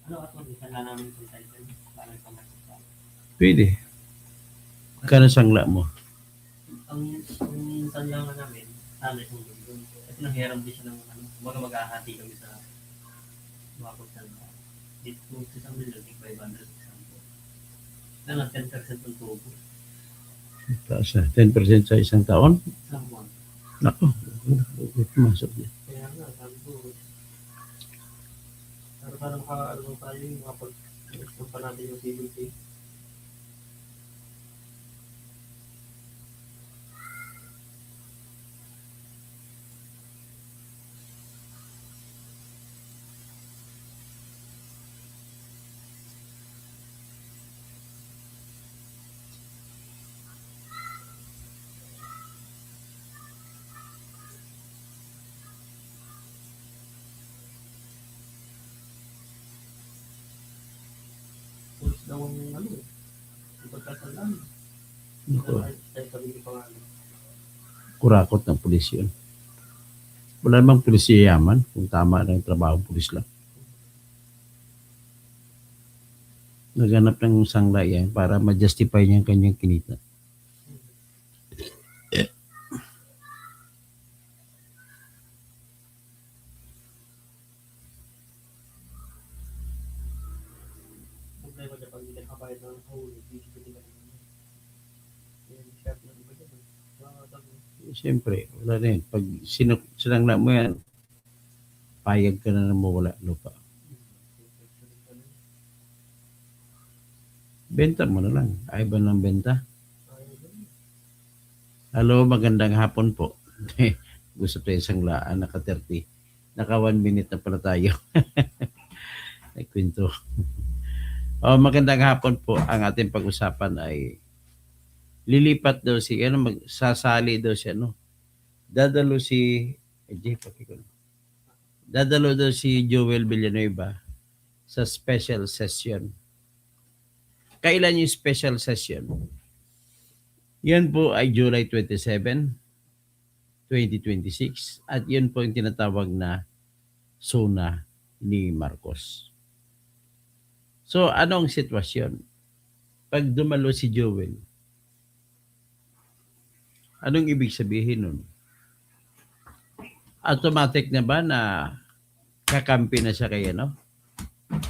Ano ato, isa na namin sa Titan. Parang pamasok. Pwede. Magkano sangla mo? Ang minsan lang namin, sana yung doon. Kasi nanghiram din siya ng ano, mga maghahati kami sa mga pagsalita. Dito kung sa isang milyon, 500 example. Na nga 10% ng tubo. Taas na. 10% sa isang taon? Sa buwan. Nako. Pumasok niya. Kaya nga, sabi ko, pero parang ano tayo yung mga pag-istampa natin yung CBT. Pulis daw ang ano, yung pagkasalanan. Nako. Tayo sabi ko pa nga. Kurakot ng pulis yun. Wala namang pulis yaman kung tama na yung trabaho ng pulis lang. Naghanap ng sangla yan para ma-justify niya ang kanyang kinita. Problema dyan pag hindi ka nakabayad ng huli, hindi ka nila. Yung shop ng iba dyan. Siyempre, wala na yun. Pag sinangla mo yan, payag ka na mawala lupa. Benta mo na lang. Ay ba ng benta? Hello, magandang hapon po. Gusto tayo sanglaan, naka 30. Naka 1 minute na pala tayo. Nagkwento. Magandang hapon po. Ang ating pag-usapan ay lilipat daw si, sasali daw si, dadalo si, dadalo daw si Joel Villanueva sa special session. Kailan yung special session? Yan po ay July 27, 2026 at yun po yung tinatawag na SONA ni Marcos. So, anong sitwasyon? Pag dumalo si Joel, anong ibig sabihin nun? Automatic na ba na kakampi na siya kay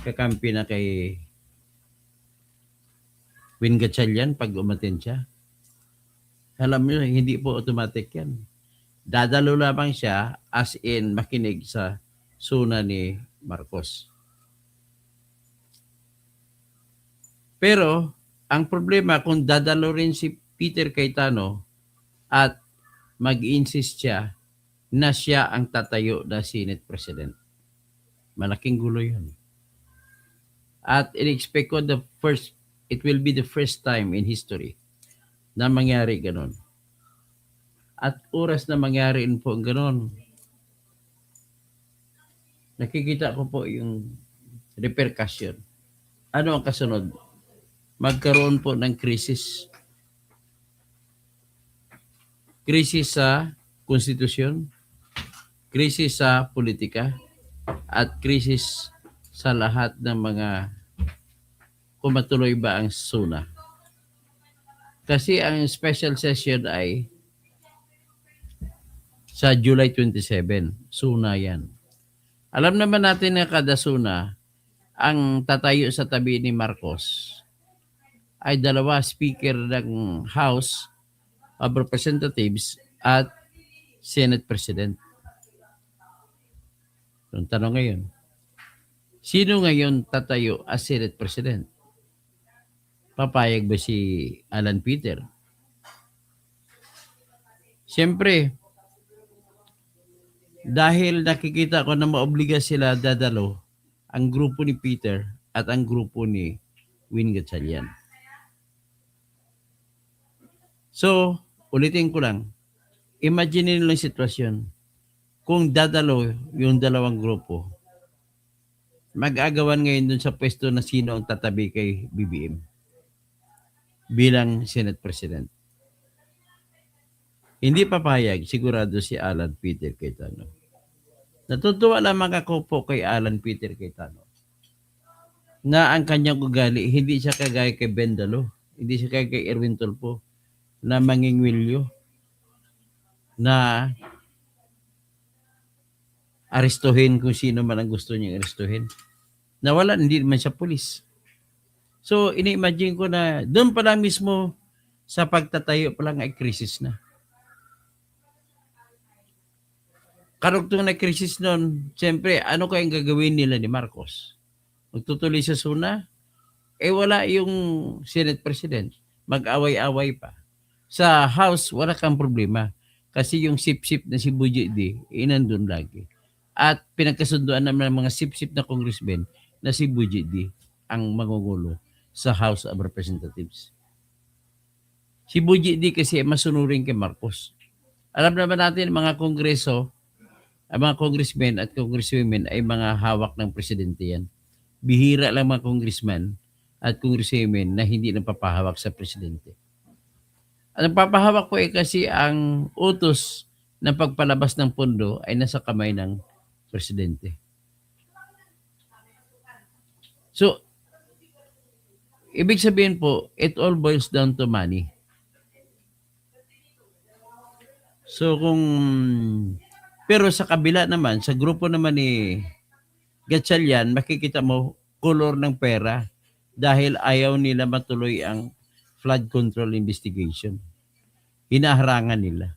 Kakampi na kay Win Gatchalian pag umatin siya? Alam niyo, hindi po automatic yan. Dadalo lamang siya as in makinig sa SONA ni Marcos. Pero, ang problema kung dadalo rin si Peter Cayetano at mag-insist siya na siya ang tatayo na Senate President. Malaking gulo yun. At in-expect ko it will be the first time in history na mangyari ganon. At oras na mangyari po ang ganon, nakikita ko po yung repercussion. Ano ang kasunod? Magkaroon po ng krisis. Krisis sa konstitusyon, krisis sa politika, at krisis sa lahat ng mga kung matuloy ba ang SONA. Kasi ang special session ay sa July 27. SONA yan. Alam naman natin na kada SONA, ang tatayo sa tabi ni Marcos ay dalawa speaker ng House of Representatives at Senate President. Ang tanong ngayon, sino ngayon tatayo as Senate President? Papayag ba si Alan Peter? Siyempre, dahil nakikita ko na maobliga sila dadalo ang grupo ni Peter at ang grupo ni Win Gatchalian. So, ulitin ko lang, imagine nyo lang sitwasyon. Kung dadalo yung dalawang grupo, mag-agawan ngayon dun sa pwesto na sino ang tatabi kay BBM bilang Senate President. Hindi papayag, sigurado si Alan Peter Cayetano. Natutuwa lamang ako po kay Alan Peter Cayetano. na ang kanyang ugali, hindi siya kagaya kay Bendalo, hindi siya kagaya kay Erwin Tulfo, na mangingwilyo, na arestuhin kung sino man ang gusto niyang arestuhin. Nawala, hindi naman siya pulis. So, ini-imagine ko na doon pa lang mismo sa pagtatayo pa lang ay krisis na. Karugtong na krisis noon, siyempre, ano kayang gagawin nila ni Marcos? Magtutuloy sa SUNA? Wala yung Senate President. Mag-away-away pa. Sa House, wala kang problema. Kasi yung sip-sip na si Buji D, nandun lagi. At pinagkasunduan naman ng mga sip-sip na congressmen na si Buji D ang mangungulo sa House of Representatives. Si Buji D kasi masunurin kay Marcos. Alam naman natin mga kongreso, ang mga congressmen at congresswomen ay mga hawak ng presidente yan. Bihira lang mga congressman at congresswomen na hindi napapahawak sa presidente. Ang papahawak po ay kasi ang utos ng pagpalabas ng pondo ay nasa kamay ng presidente. So, ibig sabihin po, it all boils down to money. So, pero sa kabila naman, sa grupo naman ni Gatchalian, makikita mo color ng pera dahil ayaw nila matuloy ang flood control investigation. Hinaharangan nila.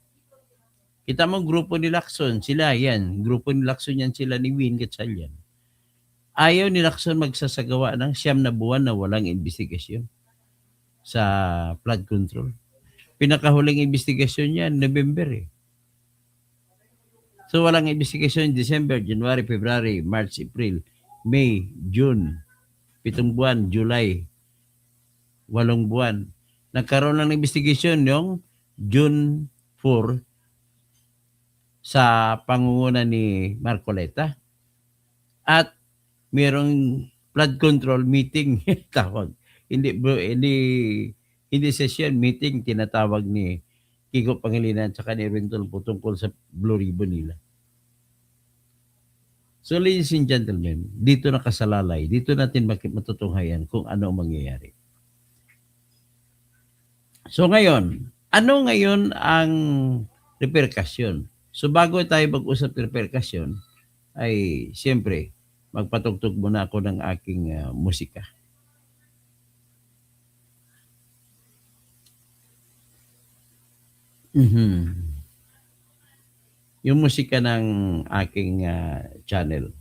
Kita mo grupo ni Lacson, sila yan. Grupo ni Lacson yan, sila ni Win Gatchalian. Ayaw ni Lacson magsasagawa ng 9 na buwan na walang investigasyon sa flood control. Pinakahuling investigasyon niya, November eh. So walang investigasyon December, January, February, March, April, May, June, 7 buwan, July, 8 buwan. Nagkaroon ng investigasyon yung June 4 sa pangunguna ni Marcoleta. At mayroong flood control meeting tawag. Hindi session, meeting tinatawag ni Kiko Pangilinan at ni Erwin Tulfo tungkol sa Blue Ribbon nila. So ladies and gentlemen, dito nakasalalay, dito natin matutunghayan kung ano ang mangyayari. So ngayon, ano ngayon ang repercussion? So bago tayo mag-usap ng repercussion, ay siyempre, magpatugtog muna ako ng aking musika. Yung musika ng aking channel.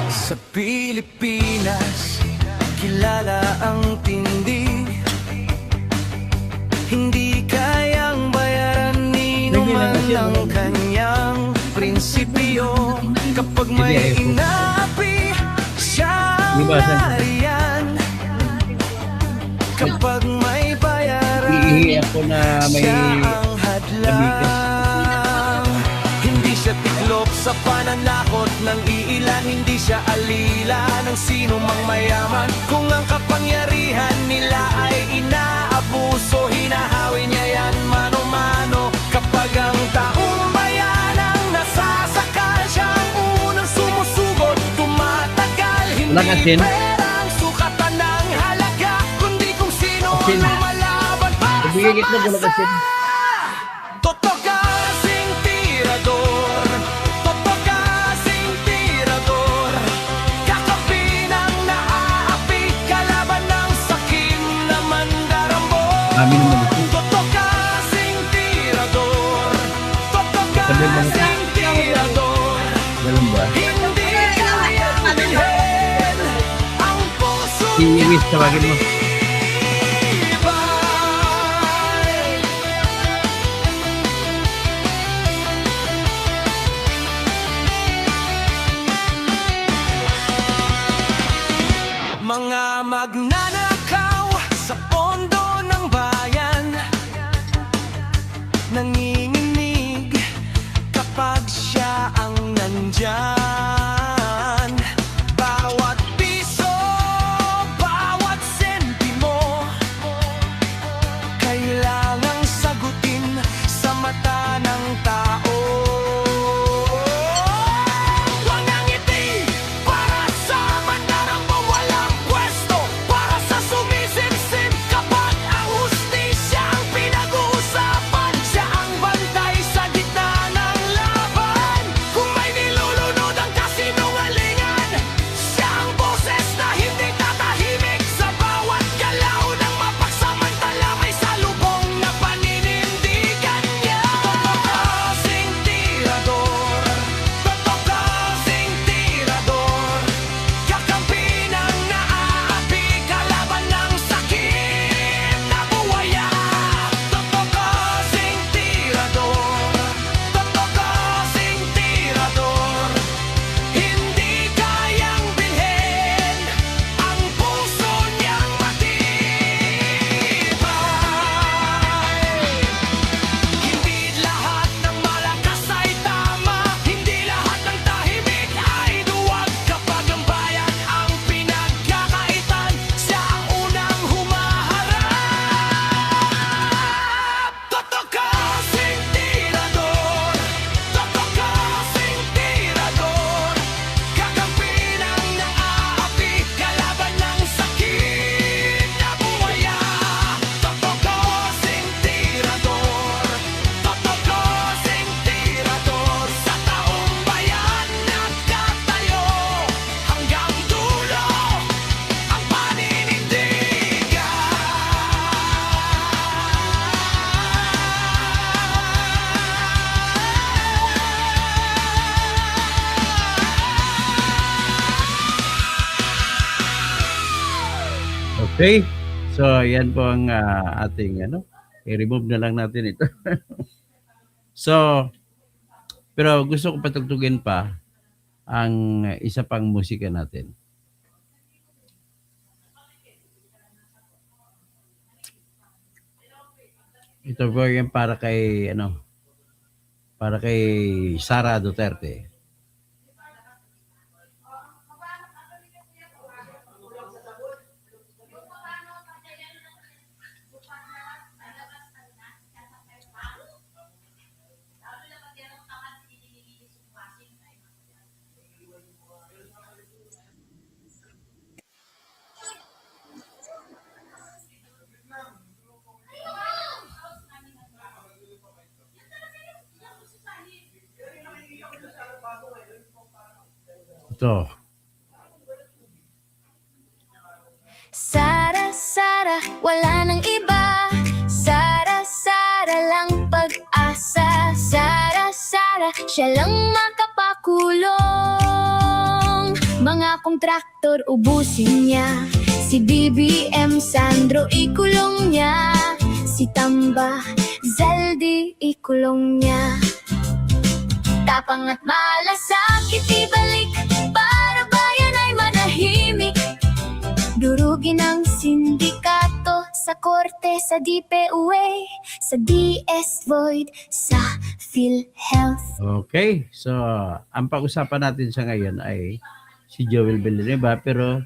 Sa Pilipinas, kilala ang tindi. Hindi kayang bayaran ni naman ang kanyang prinsipyo. Kapag may inaapi, siya ang nariyan. Kapag may bayaran, Iihi ako na may siya ang hadlang. Hindi siya tiklop sa pananakot ng iilan. Hindi siya alila ng sino mang mayaman. Kung ang kapangyarihan nila ay inaabuso, hinahawi niya yan mano-mano. Kapag ang taong bayan ang nasasakal, siya ang unang sumusugot, tumatagal. Hindi perang sukatan ng halaga, kundi kung sino ang lumalaban para sa masa. Totoo kasing tirador, totoo kasing tirador. Kakapi ng naaapi, kalaban ng sakim na mandarambon. Totoo kasing tirador, totoo kasing tirador. Hindi kayang bilhin ang puso niya matibay. Mga magnanakaw sa pondo ng bayan, nanginginig pag siya ang nandyan. Bawat piso, bawat sentimo, kailangang sagutin sa mata ng tao. Walang ngiti para sa mandarambong walang pwesto, para sa sumisimsim kapag ang hustisya ang pinag-uusapan. Siya ang bantay sa gitna ng laban. Kung may nilulunod ang kasinungalingan, siya ang boses na hindi tatahimik. Sa bawat galaw ng mapagsamantala may salubong na paninindigan niya. Kasing tirador, kasing tirador, kakampi ng naaapi, kalaban ng sakit na buwaya. Kasing tirador, kasing tirador, hindi kayang bilhin ang puso niyang matibay. Hindi lahat ng malakas ay tama, hindi lahat ng tahimik ay duwag. Kapag ang bayan ang pinagkakaitan, siya ang unang humaharap. Kasing tirador, kasing tirador, kakampi ng naaapi, kalaban ng sakit na buwaya. Kasing tirador, kasing tirador, sa taong bayan nagkatayo, hanggang dulo ang paninindigan. Okay? So, yan po ang ating i-remove na lang natin ito. So, pero gusto ko patugtugin pa ang isa pang musika natin. Ito po yung para kay Sara Duterte. Ito. Sara, Sara, wala nang iba. Sara, Sara lang pag-asa. Sara, Sara, siya lang makapakulong. Mga kontraktor ubusin niya. Si BBM Sandro ikulong niya. Si Tamba Zaldi ikulong niya. Tapang at malasakit ibalik para bayan ay manahimik. Durugin ang sindikato sa korte, sa DPUA, sa DS Void, sa PhilHealth. Okay. So, ang pag-usapan natin sa ngayon ay si Joel Villanueva, pero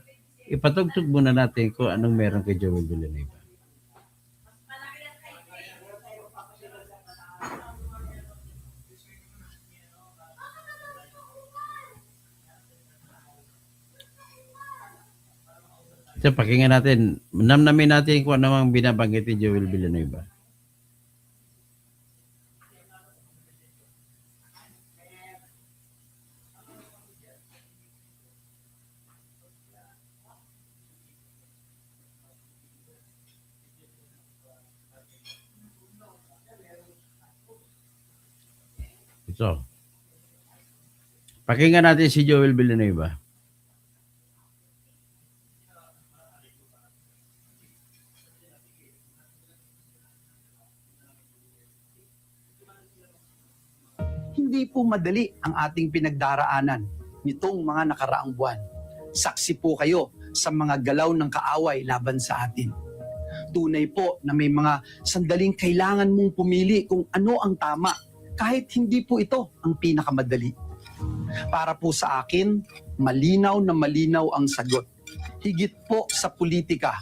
ipatugtog muna natin kung anong meron kay Joel Villanueva. So, pakinggan natin, namnamin natin kung ano ang binabanggit ni Joel Villanueva. Ito. Pakinggan natin si Joel Villanueva. Hindi po madali ang ating pinagdaraanan nitong mga nakaraang buwan. Saksi po kayo sa mga galaw ng kaaway laban sa atin. Tunay po na may mga sandaling kailangan mong pumili kung ano ang tama kahit hindi po ito ang pinakamadali. Para po sa akin, malinaw na malinaw ang sagot. Higit po sa politika,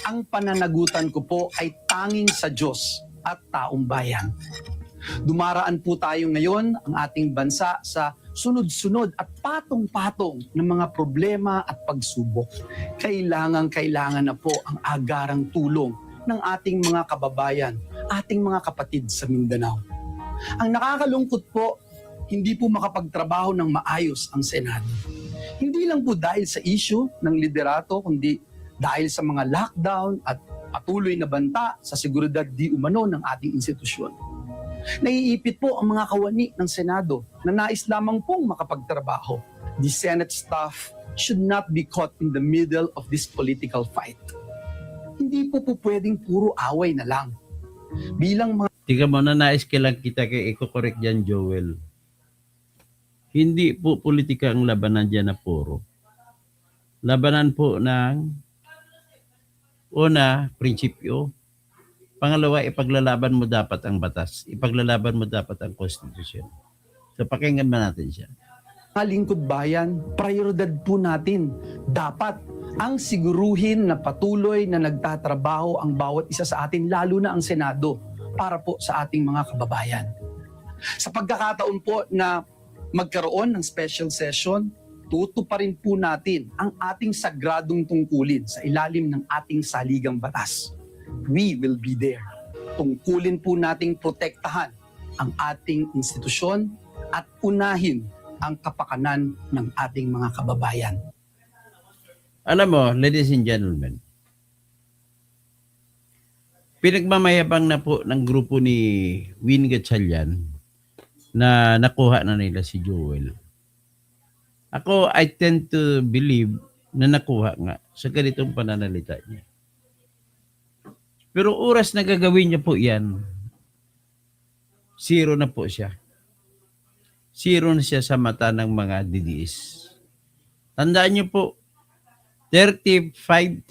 ang pananagutan ko po ay tanging sa Diyos at taong bayan. Dumaraan po tayo ngayon ang ating bansa sa sunod-sunod at patong-patong ng mga problema at pagsubok. Kailangan na po ang agarang tulong ng ating mga kababayan, ating mga kapatid sa Mindanao. Ang nakakalungkot po, hindi po makapagtrabaho ng maayos ang Senado. Hindi lang po dahil sa issue ng liderato, kundi dahil sa mga lockdown at patuloy na banta sa seguridad di umano ng ating institusyon. Naiipit po ang mga kawani ng Senado na nais lamang pong makapagtrabaho. The Senate staff should not be caught in the middle of this political fight. Hindi po pwedeng puro away na lang. Bilang mga Tika mo na nais lang kita kay i-correct dyan, Joel. Hindi po politika ang labanan dyan na puro. Labanan po ng una, prinsipyo. Pangalawa, ipaglalaban mo dapat ang batas. Ipaglalaban mo dapat ang konstitusyon. So pakinggan ba natin siya? lingkod bayan, prioridad po natin. Dapat ang siguruhin na patuloy na nagtatrabaho ang bawat isa sa atin, lalo na ang Senado, para po sa ating mga kababayan. Sa pagkakataon po na magkaroon ng special session, tutuparin po natin ang ating sagradong tungkulin sa ilalim ng ating saligang batas. We will be there. Tungkulin po nating protektahan ang ating institusyon at unahin ang kapakanan ng ating mga kababayan. Alam mo, ladies and gentlemen, pinagmamayabang na po ng grupo ni Win Gatchalian na nakuha na nila si Joel. Ako, I tend to believe na nakuha nga sa ganitong pananalita niya. Pero oras na gagawin niya po yan, zero na po siya. Zero na siya sa mata ng mga DDS. Tandaan niyo po, 35-36%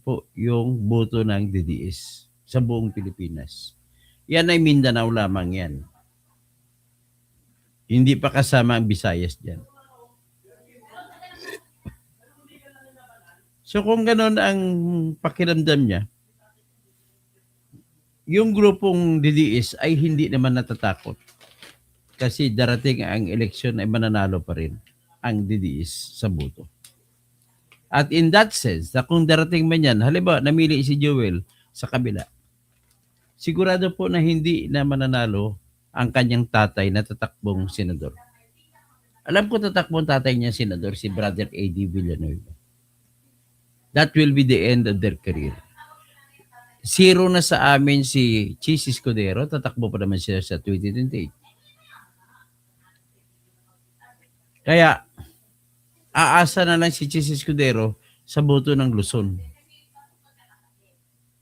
po yung boto ng DDS sa buong Pilipinas. Yan ay Mindanao lamang yan. Hindi pa kasama ang Visayas dyan. So kung gano'n ang pakiramdam niya, yung grupong DDS ay hindi naman natatakot. Kasi darating ang eleksyon ay mananalo pa rin ang DDS sa boto. At in that sense, na kung darating man yan, halimbawa, namili si Joel sa kabila, sigurado po na hindi na mananalo ang kanyang tatay na tatakbong senador. Alam ko tatakbong tatay niya senador, si Brother A.D. Villanueva. That will be the end of their career. Zero na sa amin si Chis Escudero, tatakbo pa naman siya sa 2028. Kaya, aasa na lang si Chis Escudero sa boto ng Luzon.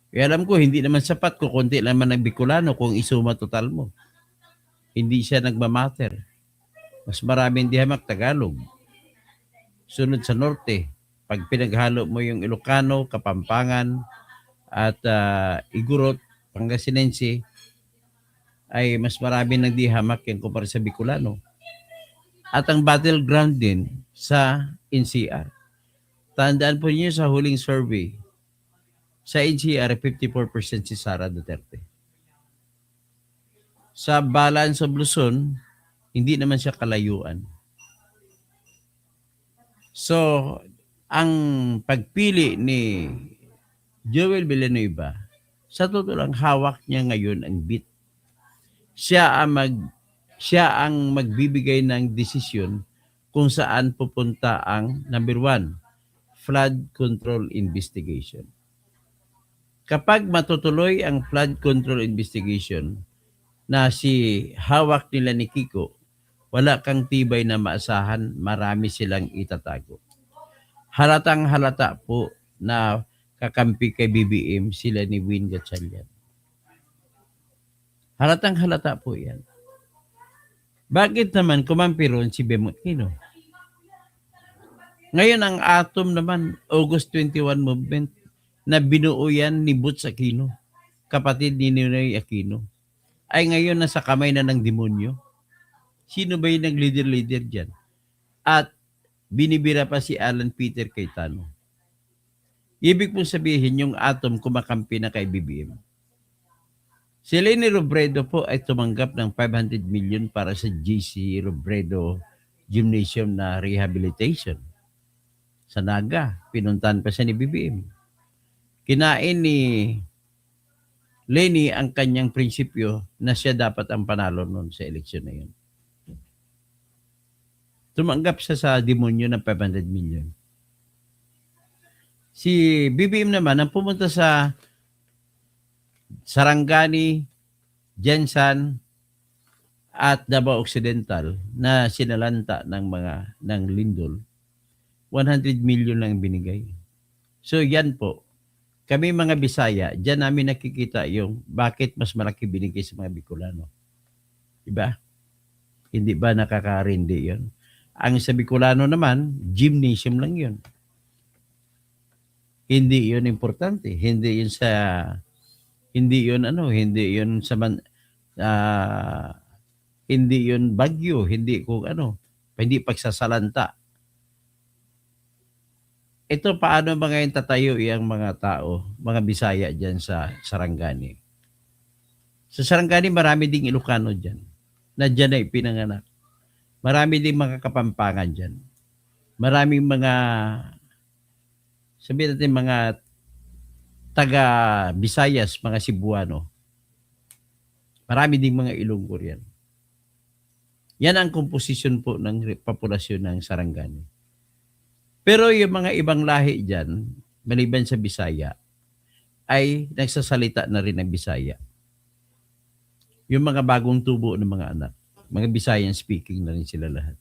Kaya alam ko, hindi naman sapat kung konti naman ng Bicolano kung isuma total mo. Hindi siya nagmamatter. Mas maraming dihamak Tagalog. Sunod sa norte, pag pinaghalo mo yung Ilocano, Kapampangan, at Igorot, Pangasinense, ay mas maraming nagdihamak yung kumpara sa Bicolano. At ang battleground din sa NCR. Tandaan po niyo sa huling survey, sa NCR, 54% si Sara Duterte. Sa balance of Luzon, hindi naman siya kalayuan. So, ang pagpili ni Joel Villanueva, sa totoo lang, hawak niya ngayon ang beat. Siya ang magbibigay ng desisyon kung saan pupunta ang number 1, flood control investigation. Kapag matutuloy ang flood control investigation na si hawak nila ni Kiko, wala kang tibay na maasahan, marami silang itatago. Halatang halata po na kakampi kay BBM sila ni Win Gatchalian. Halatang halata po yan. Bakit naman kumampi ron si Bem Aquino? Ngayon ang ATOM naman, August 21 movement, na binuo yan ni Butch Aquino, kapatid ni Ninoy Aquino. ay ngayon nasa kamay na ng demonyo. Sino ba yung nag-leader dyan? At binibira pa si Alan Peter Cayetano. Ibig pong sabihin yung Atom kumakampi na kay BBM. Si Leni Robredo po ay tumanggap ng 500 million para sa JC Robredo Gymnasium na rehabilitation. Sa Naga, pinuntahan pa siya ni BBM. Kinain ni Leni ang kanyang prinsipyo na siya dapat ang panalo noon sa eleksyon na yun. Tumanggap siya sa demonyo ng 500 million. Si BBM naman ang pumunta sa Sarangani, Jensan at Davao Occidental na sinalanta ng lindol, 100 million lang binigay. So yan po. Kami mga Bisaya, diyan namin nakikita yung bakit mas malaki binigay sa mga Bicolano. Diba? Hindi ba nakakarindi yun? Ang sa Bicolano naman, gymnasium lang yun. Hindi yun importante. Hindi yun hindi yun bagyo, hindi hindi pagsasalanta. Ito paano ba ngayon tatayo yung mga tao, mga Bisaya dyan sa Sarangani? Sa Sarangani, marami ding Ilocano dyan, na dyan ay pinanganak. Marami ding mga Kapampangan dyan. Maraming mga, sabihin natin mga taga Visayas, mga Cebuano. Marami ding mga Ilonggo yan. Yan ang komposisyon po ng populasyon ng Sarangani. Pero yung mga ibang lahi dyan, maliban sa Bisaya, ay nagsasalita na rin ng Bisaya. Yung mga bagong tubo ng mga anak, mga Bisayan speaking na rin sila lahat.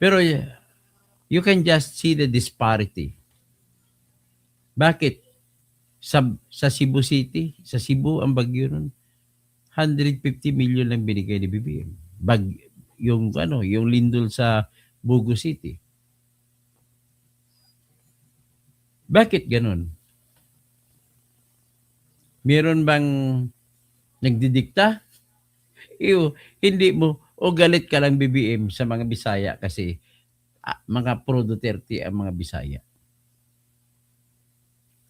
Pero you can just see the disparity. Bakit? Sa Cebu City, sa Cebu, ang bagyo nun, 150 million lang binigay ni BBM. Yung lindol sa Bugo City. Bakit ganun? Meron bang nagdidikta? Hindi mo, galit ka lang BBM sa mga Bisaya kasi mga pro Duterte ang mga Bisaya.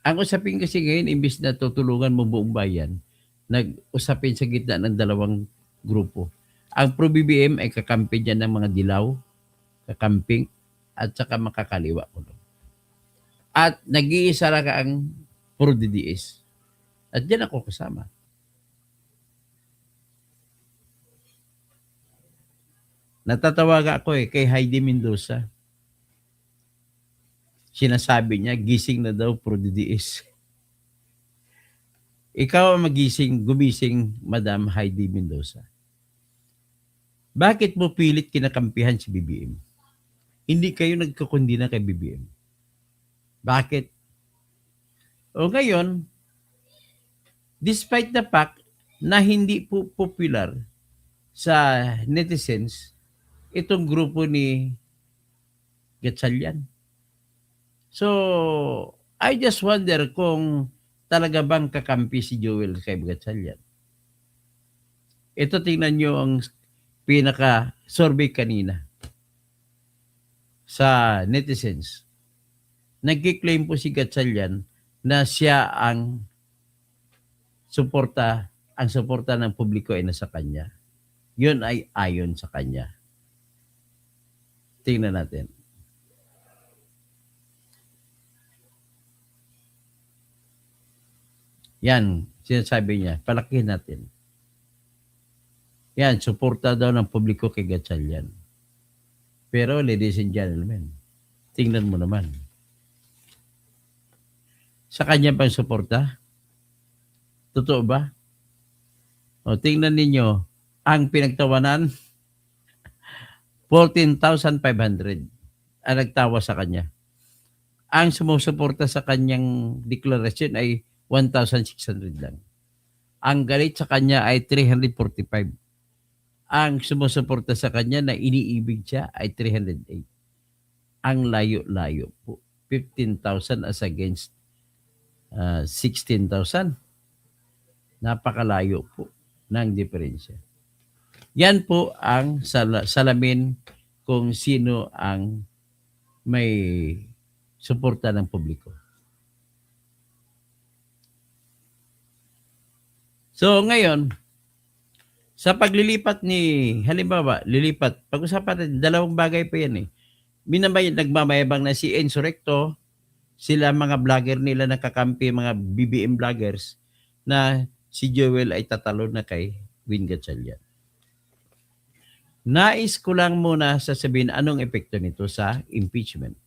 Ang usapin kasi ngayon, imbis na tutulungan mo buong bayan, nag-usapin sa gitna ng dalawang grupo. Ang pro BBM ay kakampi dyan ng mga dilaw, kakamping, at saka makakaliwa ko. At nag-iisa lang ang pro DDS. At dyan ako kasama. Natatawaga ako kay Heidi Mendoza. Sinasabi niya, gising na daw pro DDS. Ikaw ang gumising, Madam Heidi Mendoza. Bakit mo pilit kinakampihan si BBM? Hindi kayo nagkakundina kay BBM. Bakit? O ngayon, despite the fact na hindi po popular sa netizens, itong grupo ni Gatchalian. So, I just wonder kung talaga bang kakampi si Joel kay Gatchalian. Ito tingnan nyo ang pinaka-survey kanina sa netizens. Nagkiklaim po si Gatchalian na siya ang suporta ng publiko ay nasa kanya. Yun ay ayon sa kanya. Tingnan natin. Yan, sinasabi niya, palakihin natin. Yan, suporta daw ng publiko kay Gatchalian. Pero ladies and gentlemen, tingnan mo naman. Sa kanya bang suporta? Totoo ba? O, tingnan ninyo, ang pinagtawanan, 14,500 ang nagtawa sa kanya. Ang sumusuporta sa kanyang deklarasyon ay 1,600 lang. Ang galit sa kanya ay 345. Ang sumusuporta sa kanya na iniibig siya ay 308. Ang layo-layo po. 15,000 as against 16,000. Napakalayo po. ng diferensya. Yan po ang salamin kung sino ang may suporta ng publiko. So ngayon, sa paglilipat halimbawa, pag-usapan natin, dalawang bagay pa yan eh. Nagmamayabang na si Enzo Recto, sila mga vlogger nila nakakampi, mga BBM vloggers, na si Joel ay tatalo na kay Win Gatchalian. Nais ko lang muna sasabihin anong epekto nito sa impeachment.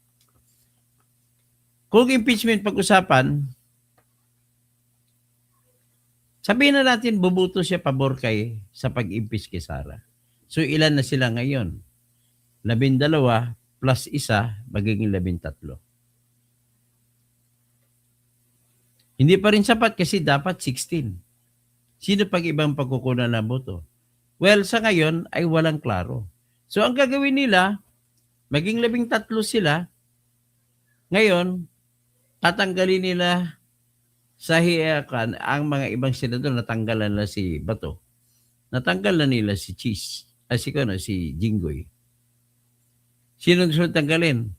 Kung impeachment pag-usapan, sabihin na natin bubuto siya pabor sa pag-impeach kay Sara. So ilan na sila ngayon? 12 plus 1 magiging 13. Hindi pa rin sapat kasi dapat 16. Sino pag ibang pagkukunan ng boto? Well, sa ngayon ay walang klaro. So ang gagawin nila, maging 13 sila. Ngayon, tatanggalin nila sa hiyakan ang mga ibang senador. Natanggalan na si Bato. Natanggal na nila si Cheese. Si Jinggoy. Sino gusto tanggalin?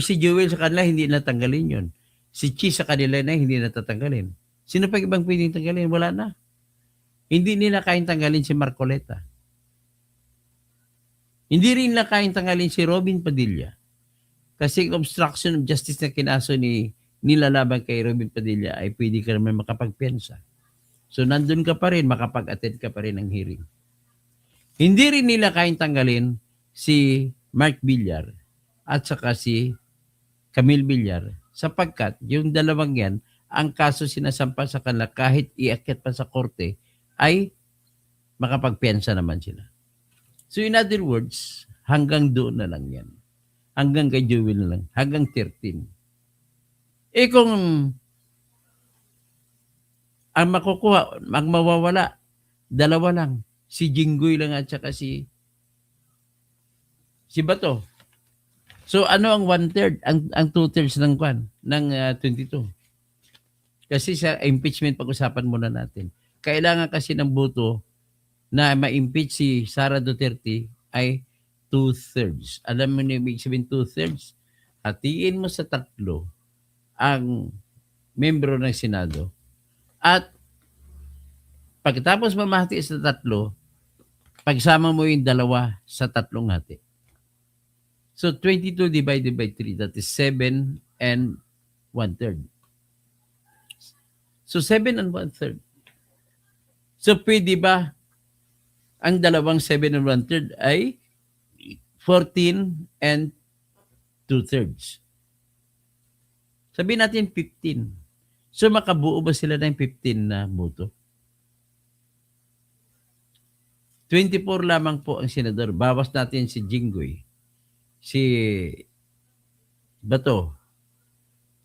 Si Joel sa kanila hindi natanggalin yon. Si Cheese sa kanila na hindi natatanggalin. Sino pa ibang pwedeng tanggalin? Wala na. Hindi nila kayang tanggalin si Marcoleta. Hindi rin nila kayang tanggalin si Robin Padilla. Kasi obstruction of justice na kinaso nilalaban kay Robin Padilla ay pwede ka naman makapagpiyansa. So nandun ka pa rin, makapag-attend ka pa rin ng hearing. Hindi rin nila kayang tanggalin si Mark Villar at saka si Camille Villar sapagkat yung dalawang yan, ang kaso sinasampa sa kanila kahit iakyat pa sa korte ay makapagpiyansa naman sila. So in other words, hanggang doon na lang yan. Hanggang kay Joel na lang. Hanggang 13. Kung ang makukuha, ang mawawala, dalawa lang. Si Jinggoy lang at saka si Bato. So ano ang 1/3? Ang 2/3 ng 22. Kasi sa impeachment pag-usapan muna natin. Kailangan kasi ng boto na ma-impeach si Sara Duterte ay 2/3. Alam mo na ibig sabihin 2/3? Hatiin mo sa 3 ang membro ng Senado at pagkatapos mamahati sa 3, pagsama mo yung 2 sa 3 hati. So 22 divided by 3, that is 7 and 1/3. So 7 and 1/3. So pwede ba ang dalawang 7 and 1/3 ay 14 and 2/3? Sabihin natin 15. So makabuo ba sila ng 15 na boto? 24 lamang po ang senador. Bawas natin si Jinggoy, si Bato.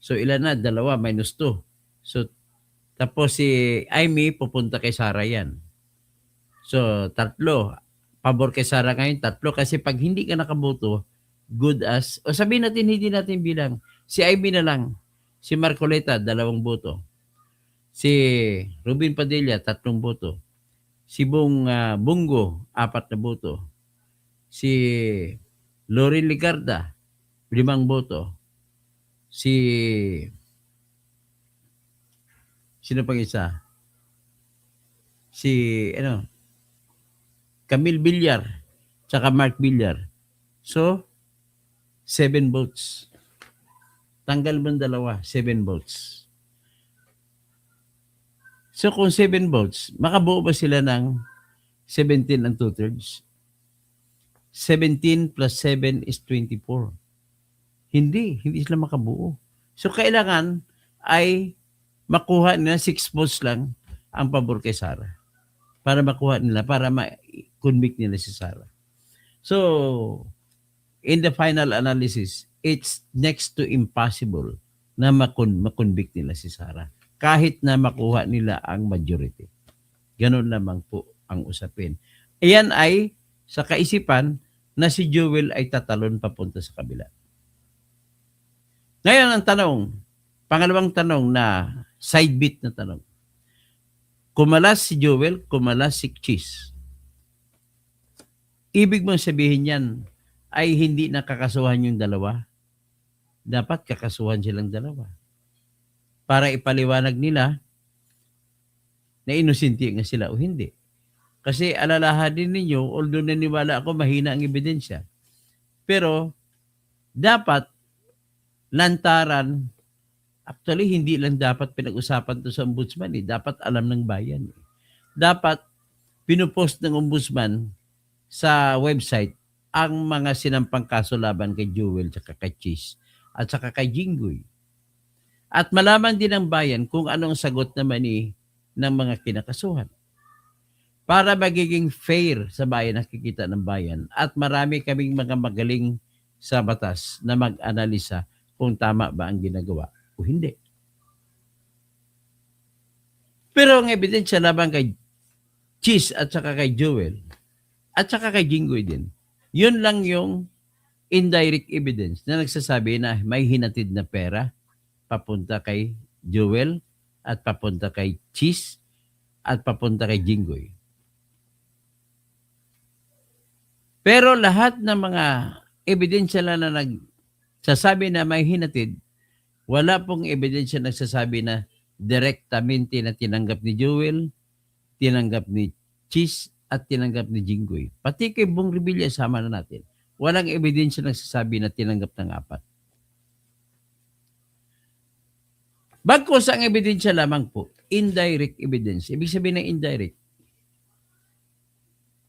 So ilan na? 2 minus 2. So tapos si Amy pupunta kay Sara yan. So 3. Pabor kay Sara ngayon 3 kasi pag hindi ka nakaboto, good as, o sabihin natin hindi natin bilang, si Amy na lang, si Marcoleta 2 boto, si Robin Padilla 3 boto, si Bungo 4 na boto, si Lorin Ligarda 5 boto, sino pang isa? Si Camille Villar tsaka Mark Villar. So 7 votes. Tanggal mo 2, 7 votes. So kung 7 votes, makabuo ba sila ng 17 and 2/3? 17 plus 7 is 24. Hindi sila makabuo. So kailangan ay makuha nila 6 votes lang ang pabor kay Sara. Para makuha nila, para ma-convict nila si Sara. So, in the final analysis, it's next to impossible na ma-convict nila si Sara. Kahit na makuha nila ang majority. Ganun lamang po ang usapin. Iyan ay sa kaisipan na si Joel ay tatalon papunta sa kabila. Ngayon ang tanong, pangalawang tanong na side bit na tanong. kumalas si Joel, kumalas si Cheese. Ibig mong sabihin yan ay hindi nakakasuhan yung dalawa. Dapat kakasuhan silang dalawa. Para ipaliwanag nila na inosente nga sila o hindi. Kasi alalahanin ninyo, although naniwala ako mahina ang ebidensya, pero dapat lantaran, actually hindi lang dapat pinag-usapan to sa ombudsman, dapat alam ng bayan. Dapat pinupost ng ombudsman sa website ang mga sinampang kaso laban kay Joel, at kay Cheese, at saka kay Jinggoy. At malaman din ng bayan kung anong sagot naman ng mga kinakasuhan. Para magiging fair sa bayan, nakikita ng bayan. At marami kaming mga magaling sa batas na mag-analisa kung tama ba ang ginagawa o hindi. Pero ang ebidensya laban kay Cheese at saka kay Joel at saka kay Jinggoy din, yun lang yung indirect evidence na nagsasabi na may hinatid na pera papunta kay Joel at papunta kay Cheese at papunta kay Jinggoy. Pero lahat ng mga ebidensya na nagsasabi na may hinatid, wala pong ebidensya nagsasabi na direktamente na tinanggap ni Joel, tinanggap ni Cheese, at tinanggap ni Jinggoy. Pati kay Bong Revilla, sama na natin. Walang ebidensya nagsasabi na tinanggap ng apat. Bagkus ang ebidensya lamang po, indirect evidence. Ibig sabihin ng indirect,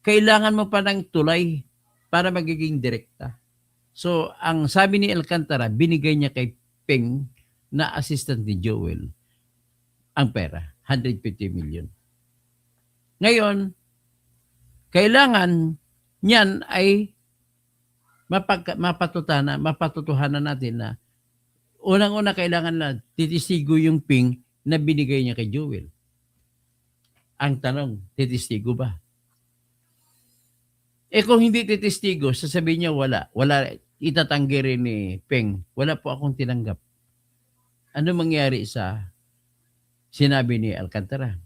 kailangan mo pa ng tulay para magiging direkta. So, ang sabi ni Alcantara, binigay niya kay Peng na assistant ni Joel ang pera, 150 million. Ngayon, kailangan niyan ay mapatutuhanan natin na unang-una kailangan na titisigo yung Peng na binigay niya kay Joel. Ang tanong, titisigo ba? Kung hindi titistigo, sasabihin niya wala. Wala, itatanggi rin ni Peng. Wala po akong tinanggap. Ano mangyari sa sinabi ni Alcantara?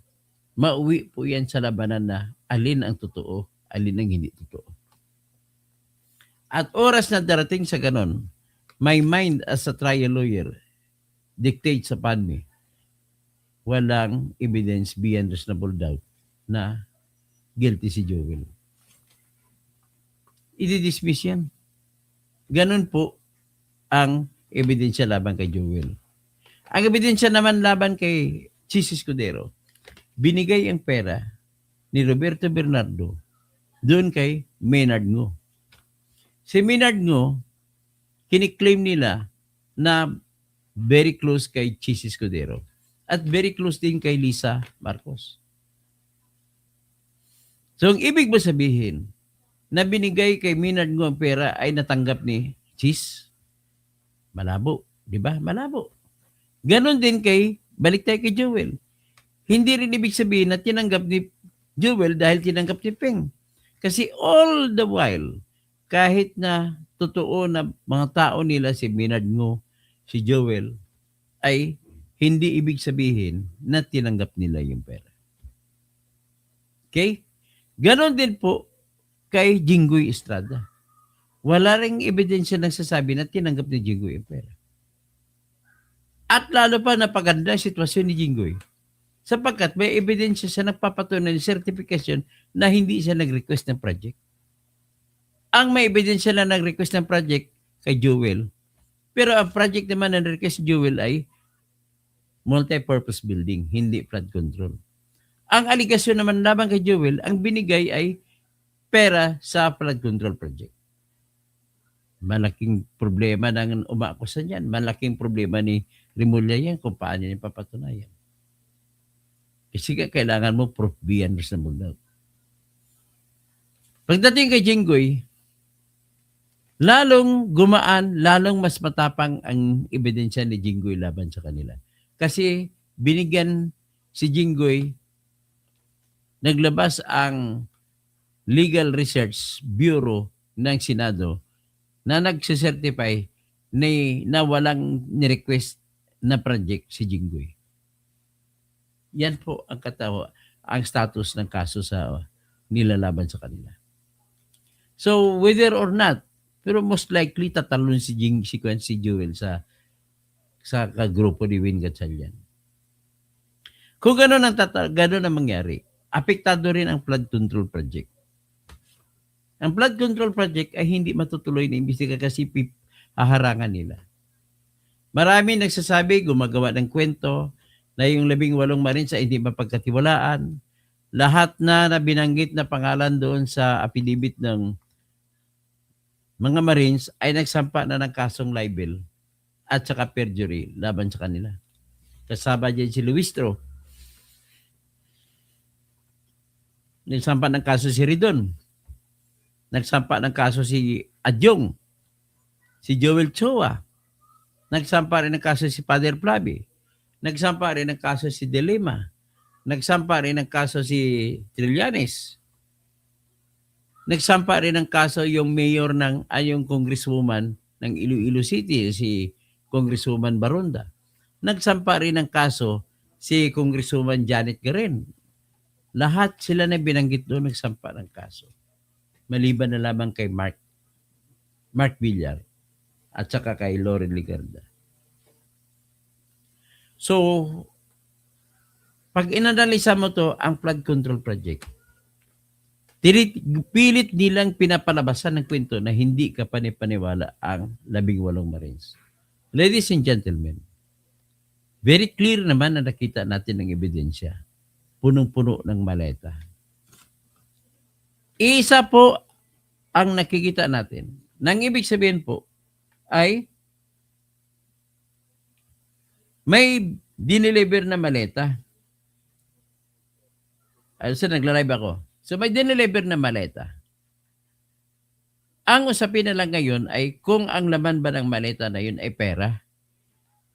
Mauwi po yan sa labanan na alin ang totoo, alin ang hindi totoo. At oras na darating sa ganon, my mind as a trial lawyer dictates upon me, walang evidence beyond reasonable doubt na guilty si Joel. I-dismiss yan. Ganun po ang ebidensya laban kay Joel. Ang ebidensya naman laban kay Cheese Escudero, binigay ang pera ni Roberto Bernardo doon kay Maynard Ngo. Si Maynard Ngo, kiniklaim nila na very close kay Cheese Escudero at very close din kay Lisa Marcos. So, ang ibig ba sabihin, na binigay kay Maynard Ngo ang pera ay natanggap ni Cheese? Malabo. Di ba? Malabo. Ganon din balik tayo kay Joel. Hindi rin ibig sabihin na tinanggap ni Joel dahil tinanggap ni Peng. Kasi all the while, kahit na totoo na mga tao nila si Maynard Ngo, si Joel, ay hindi ibig sabihin na tinanggap nila yung pera. Okay? Ganon din po kay Jinggoy Estrada. Wala ring ebidensya nagsasabi na tinanggap ni Jinggoy ang pera. At lalo pa napaganda ang sitwasyon ni Jinggoy. Sapagkat may ebidensya sa nagpapatunay ng certification na hindi siya nag-request ng project. Ang may ebidensya na nag-request ng project kay Joel. Pero ang project naman na nag-request ni Joel ay multi-purpose building, hindi flood control. Ang aligasyon naman laban kay Joel, ang binigay ay pera sa flood control project. Malaking problema ng umaakusan yan. Malaking problema ni Remulla yan kung paano niya papatunayan. Kasi kailangan mo proof beyond reasonable doubt. Pagdating kay Jinggoy, lalong gumaan, lalong mas matapang ang ebidensya ni Jinggoy laban sa kanila. Kasi binigyan si Jinggoy, naglabas ang Legal Research Bureau ng Senado na nagsicertify na walang ni-request na project si Jinggoy. Yan po ang katawa. ang status ng kaso sa nilalaban sa kanila. So, whether or not, pero most likely tatalon si Joel sa kagrupo ni Win Gatchalian. Kung gano'n ang mangyari, apektado rin ang flood control project. Ang flood control project ay hindi matutuloy na imbestiga kasi haharangan nila. Marami nagsasabi, gumagawa ng kwento na yung 18 Marines ay hindi mapagkatiwalaan. Lahat na binanggit na pangalan doon sa affidavit ng mga Marines ay nagsampa na ng kasong libel at saka perjury laban sa kanila. Kasama dyan si Luistro. Nagsampa ng kaso si Ridon. Nagsampa ng kaso si Adyong. Si Joel Choa. Nagsampa rin ng kaso si Father Flavi. Nagsampa rin ng kaso si De Lima. Nagsampa rin ng kaso si Trillanes. Nagsampa rin ng kaso yung mayor yung congresswoman ng Iloilo City, si Congresswoman Baronda. Nagsampa rin ng kaso si Congresswoman Janet Garen. Lahat sila na binanggit doon nagsampa ng kaso. Maliban na lamang kay Mark Villar at saka kay Lauren Ligarda. So, pag inanalisa mo to ang flood control project, pilit nilang pinapalabasan ng kwento na hindi ka panipaniwala ang 18 Marines. Ladies and gentlemen, very clear naman na nakita natin ng ebidensya. Punong-puno ng maleta. Isa po ang nakikita natin. Nang ibig sabihin po ay may dineliver na maleta. So nagla-live ako. So may dineliver na maleta. Ang usapin na lang ngayon ay kung ang laman ba ng maleta na yun ay pera.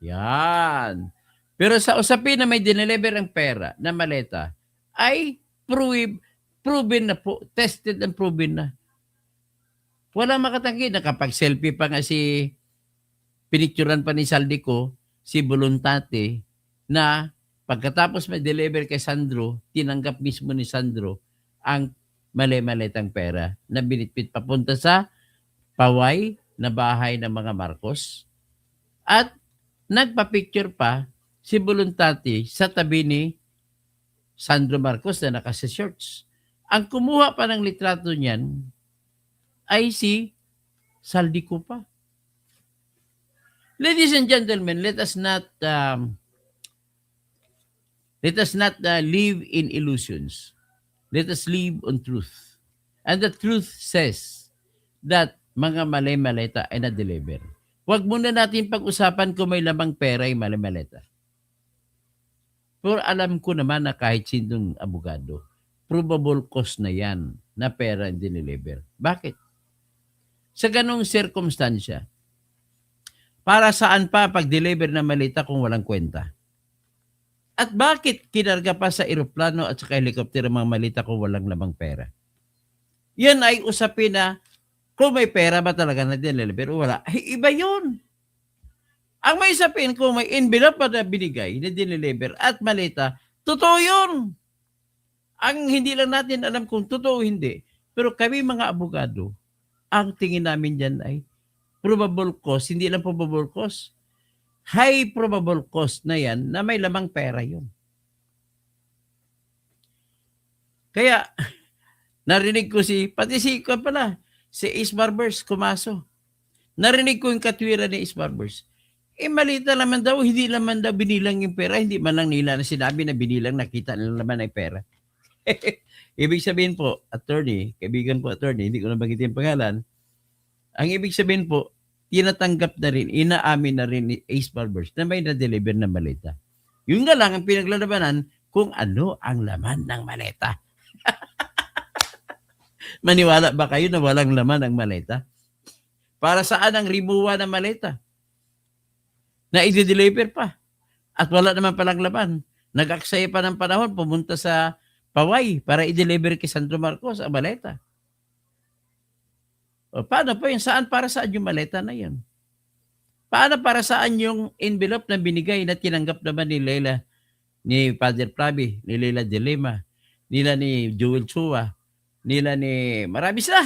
Yan. Pero sa usapin na may dineliver ang pera na maleta ay proven na po, tested and proven na. Wala makatanggi. Nakapag-selfie pa nga si pinicturan pa ni Saldico, si Voluntate, na pagkatapos may deliver kay Sandro, tinanggap mismo ni Sandro ang mali-malitang pera na binitbit papunta sa paway na bahay ng mga Marcos. At nagpa-picture pa si Voluntate sa tabi ni Sandro Marcos na naka-shorts. Ang kumuha pa ng litrato niyan ay si Saldico pa. Ladies and gentlemen, let us not live in illusions. Let us live on truth. And the truth says that mga mali-maleta ay na-deliver. Huwag muna natin pag-usapan kung may lamang pera ay mali-maleta. Pero alam ko naman na kahit sinong abogado, probable cause na yan na pera ang dineliver. Bakit? Sa ganong sirkumstansya, para saan pa pag-deliver ng malita kung walang kwenta? At bakit kinarga pa sa eroplano at sa helicopter ang mga malita kung walang lamang pera? Yan ay usapin na kung may pera ba talaga na dineliver o wala. Ay, iba yun. Ang may usapin kung may envelope pa na binigay na dineliver at malita, totoo yun. Ang hindi lang natin alam kung totoo o hindi. Pero kami mga abogado, ang tingin namin dyan ay probable cause, hindi lang probable cause. High probable cause na yan na may lamang pera yun. Kaya, narinig ko si Ace Barbers, kumaso. Narinig ko yung katwiran ni Ace Barbers. Malita naman daw, hindi naman daw binilang yung pera, hindi man lang nila na sinabi na binilang, nakita nila naman ay pera. Ibig sabihin po, attorney, kaibigan ko attorney, hindi ko na bagitin yung pangalan, ang ibig sabihin po, tinatanggap na rin, inaamin na rin ni Ace Barbers na may na-deliver na maleta. Yun nga lang ang pinaglalabanan kung ano ang laman ng maleta. Maniwala ba kayo na walang laman ang maleta? Para saan ang ribuwa ng maleta? Na i-deliver pa. At wala naman palang laman. Nag-aksaya pa ng panahon, pumunta sa Paway para i-deliver kay Sandro Marcos ang maleta. O, paano po yun? Para saan yung maleta na yun? Paano para saan yung envelope na binigay na tinanggap naman ni Father Flavi, ni Leila de Lima, nila ni Joel Chua, nila ni marami sila,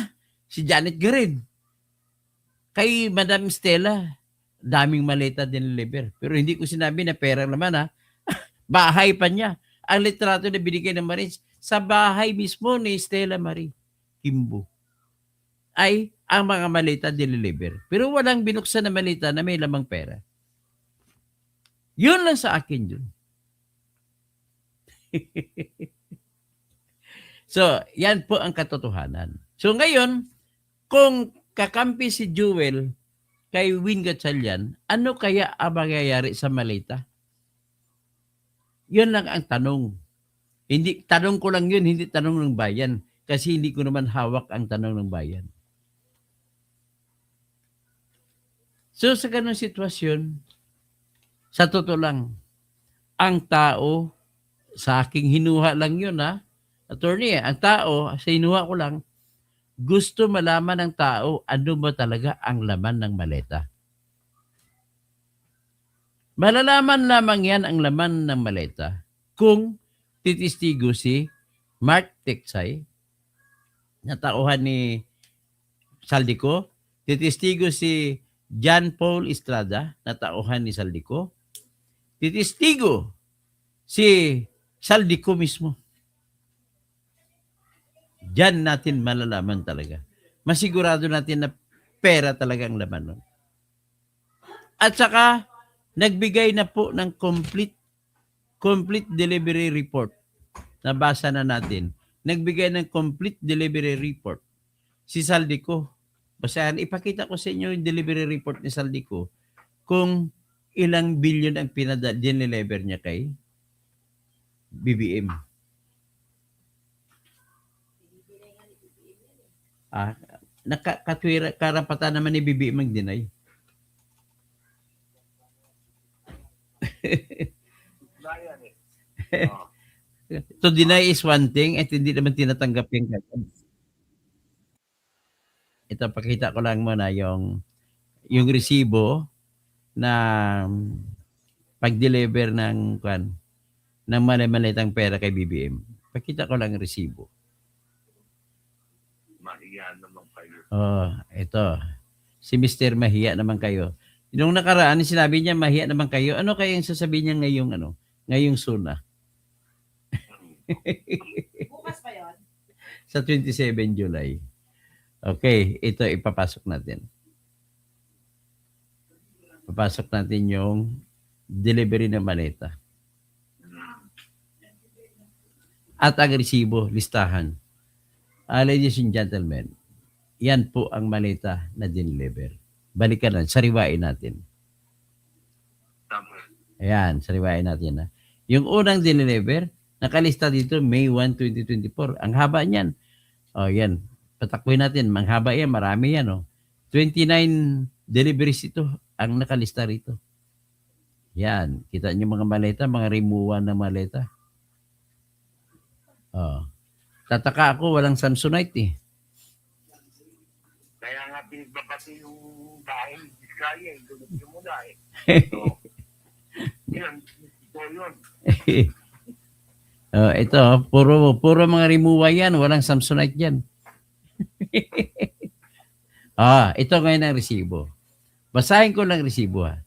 si Janet Garin. Kay Madam Stella, daming maleta din deliver. Pero hindi ko sinabi na pera naman ha. Bahay pa niya. Ang litrato na binigay ng Marines sa bahay mismo ni Stella Marie Kimbo ay ang mga maleta deliver. Pero walang binuksan na maleta na may lamang pera. Yun lang sa akin yun. So, yan po ang katotohanan. So ngayon, kung kakampi si Jewel kay Win Gatchalian, ano kaya ang mangyayari sa maleta? Yun lang ang tanong. Hindi, tanong ko lang yun, hindi tanong ng bayan. Kasi hindi ko naman hawak ang tanong ng bayan. So sa ganung sitwasyon, sa totoo lang, ang tao, sa aking hinuha lang yun ha, attorney, ang tao, sa hinuha ko lang, gusto malaman ng tao ano ba talaga ang laman ng maleta. Malalaman lamang yan ang laman ng maleta kung titistigo si Mark Tecay, na tauhan ni Saldico, titistigo si John Paul Estrada, na tauhan ni Saldico, titistigo si Saldico mismo. Diyan natin malalaman talaga. Masigurado natin na pera talaga ang laman nun. At saka, nagbigay na po ng complete delivery report. Nabasa na natin. Nagbigay ng complete delivery report. Si Saldico. Basahan, ipakita ko sa inyo yung delivery report ni Saldico kung ilang billion ang dineliver niya kay BBM. Karapatan naman ni BBM mag-deny. To deny is one thing at hindi naman tinatanggap yung kanya. Ito, pakita ko lang muna yung resibo na pag-deliver ng mali-malitang pera kay BBM. Pakita ko lang yung resibo. Mahiya naman kayo. Oh, ito. Si Mr. Mahiya naman kayo. Nung nakaraan, sinabi niya mahiya naman kayo. Ano kaya yung sasabihin niya ngayong SUNA? Bukas pa yun? Sa 27 July. Okay, ito ipapasok natin. Papasok natin yung delivery ng maleta. At ang resibo, listahan. Ladies and gentlemen, yan po ang maleta na dineliver. Balikan na, sariwain natin. Tama. Ayan, sariwain natin. Yung unang dineliver, nakalista dito May 1, 2024. Ang haba niyan. O yan, patakboy natin. Manghaba yan, marami yan. 29 deliveries ito ang nakalista rito. Yan, kita niyo mga maleta, mga remuwan na maleta. Tataka ako, walang Samsonite eh. Kaya nga pinagbabati yung bahay ng Biskaya, tulad yung muna eh. So, yan, ito yun. Ito, puro mga remuwa yan, walang Samsonite yan. Ito ngayon ang resibo. Basahin ko lang resibo ha.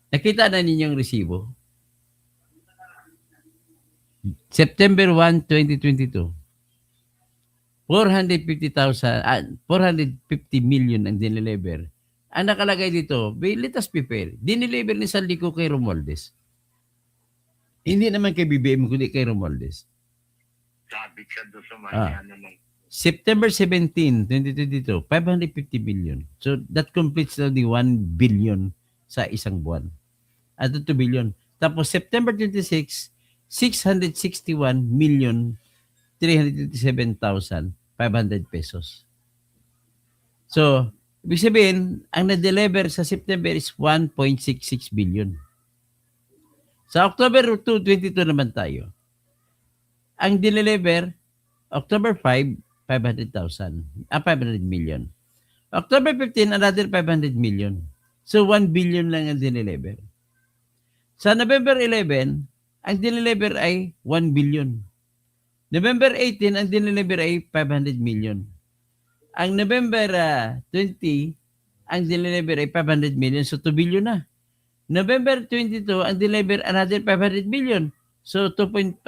Nakita na ninyo yung resibo? September 1, 2022. 450 million ang dineliver. Ang nakalagay dito, let us be fair. Dineliver ni Saldico kay Romualdez. Hindi naman kay BBM, kundi kay Romualdez. Sabi siya doon sa Mahiya naman. September 17, 2022, 550 million. So that completes the 1 billion sa isang buwan. At 2 billion. Tapos September 26, 661 million 327,500 pesos. So, ibig sabihin, ang na-deliver sa September is 1.66 billion. Sa October 2, 22 naman tayo. Ang dineliver, October 5, 500,000. 500 million. October 15, another 500 million. So, 1 billion lang ang dineliver. Sa November 11, ang dineliver ay 1 billion. November 18, ang dineliver ay 500 million. Ang November 20, ang dineliver ay 500 million. So, 2 billion na. November 22, ang deliver another 500 million. So, 2.5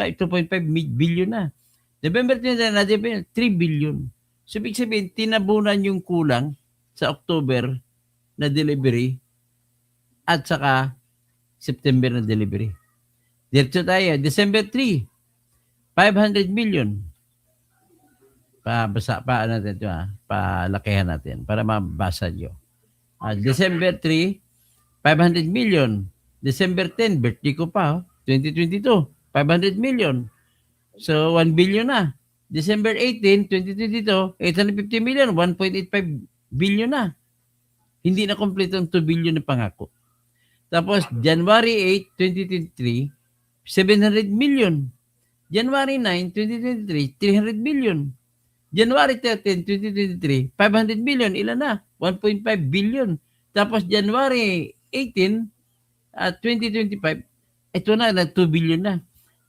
billion na. November 20, another 3 billion. So, ibig sabihin, tinabunan yung kulang sa October na delivery at saka September na delivery. Dito tayo, December 3, 500 million. Natin ito, palakihan natin para mabasa nyo. December 3, 500 million. December 10, birthday ko pa, 2022, 500 million. So, 1 billion na. December 18, 2022, 850 million, 1.85 billion na. Hindi na kompleto ang 2 billion na pangako. Tapos, January 8, 2023, 700 million. January 9, 2023, 300 million. January 13, 2023, 500 million. Ilan na? 1.5 billion. Tapos, January 18, 2025, ito na, 2 billion na.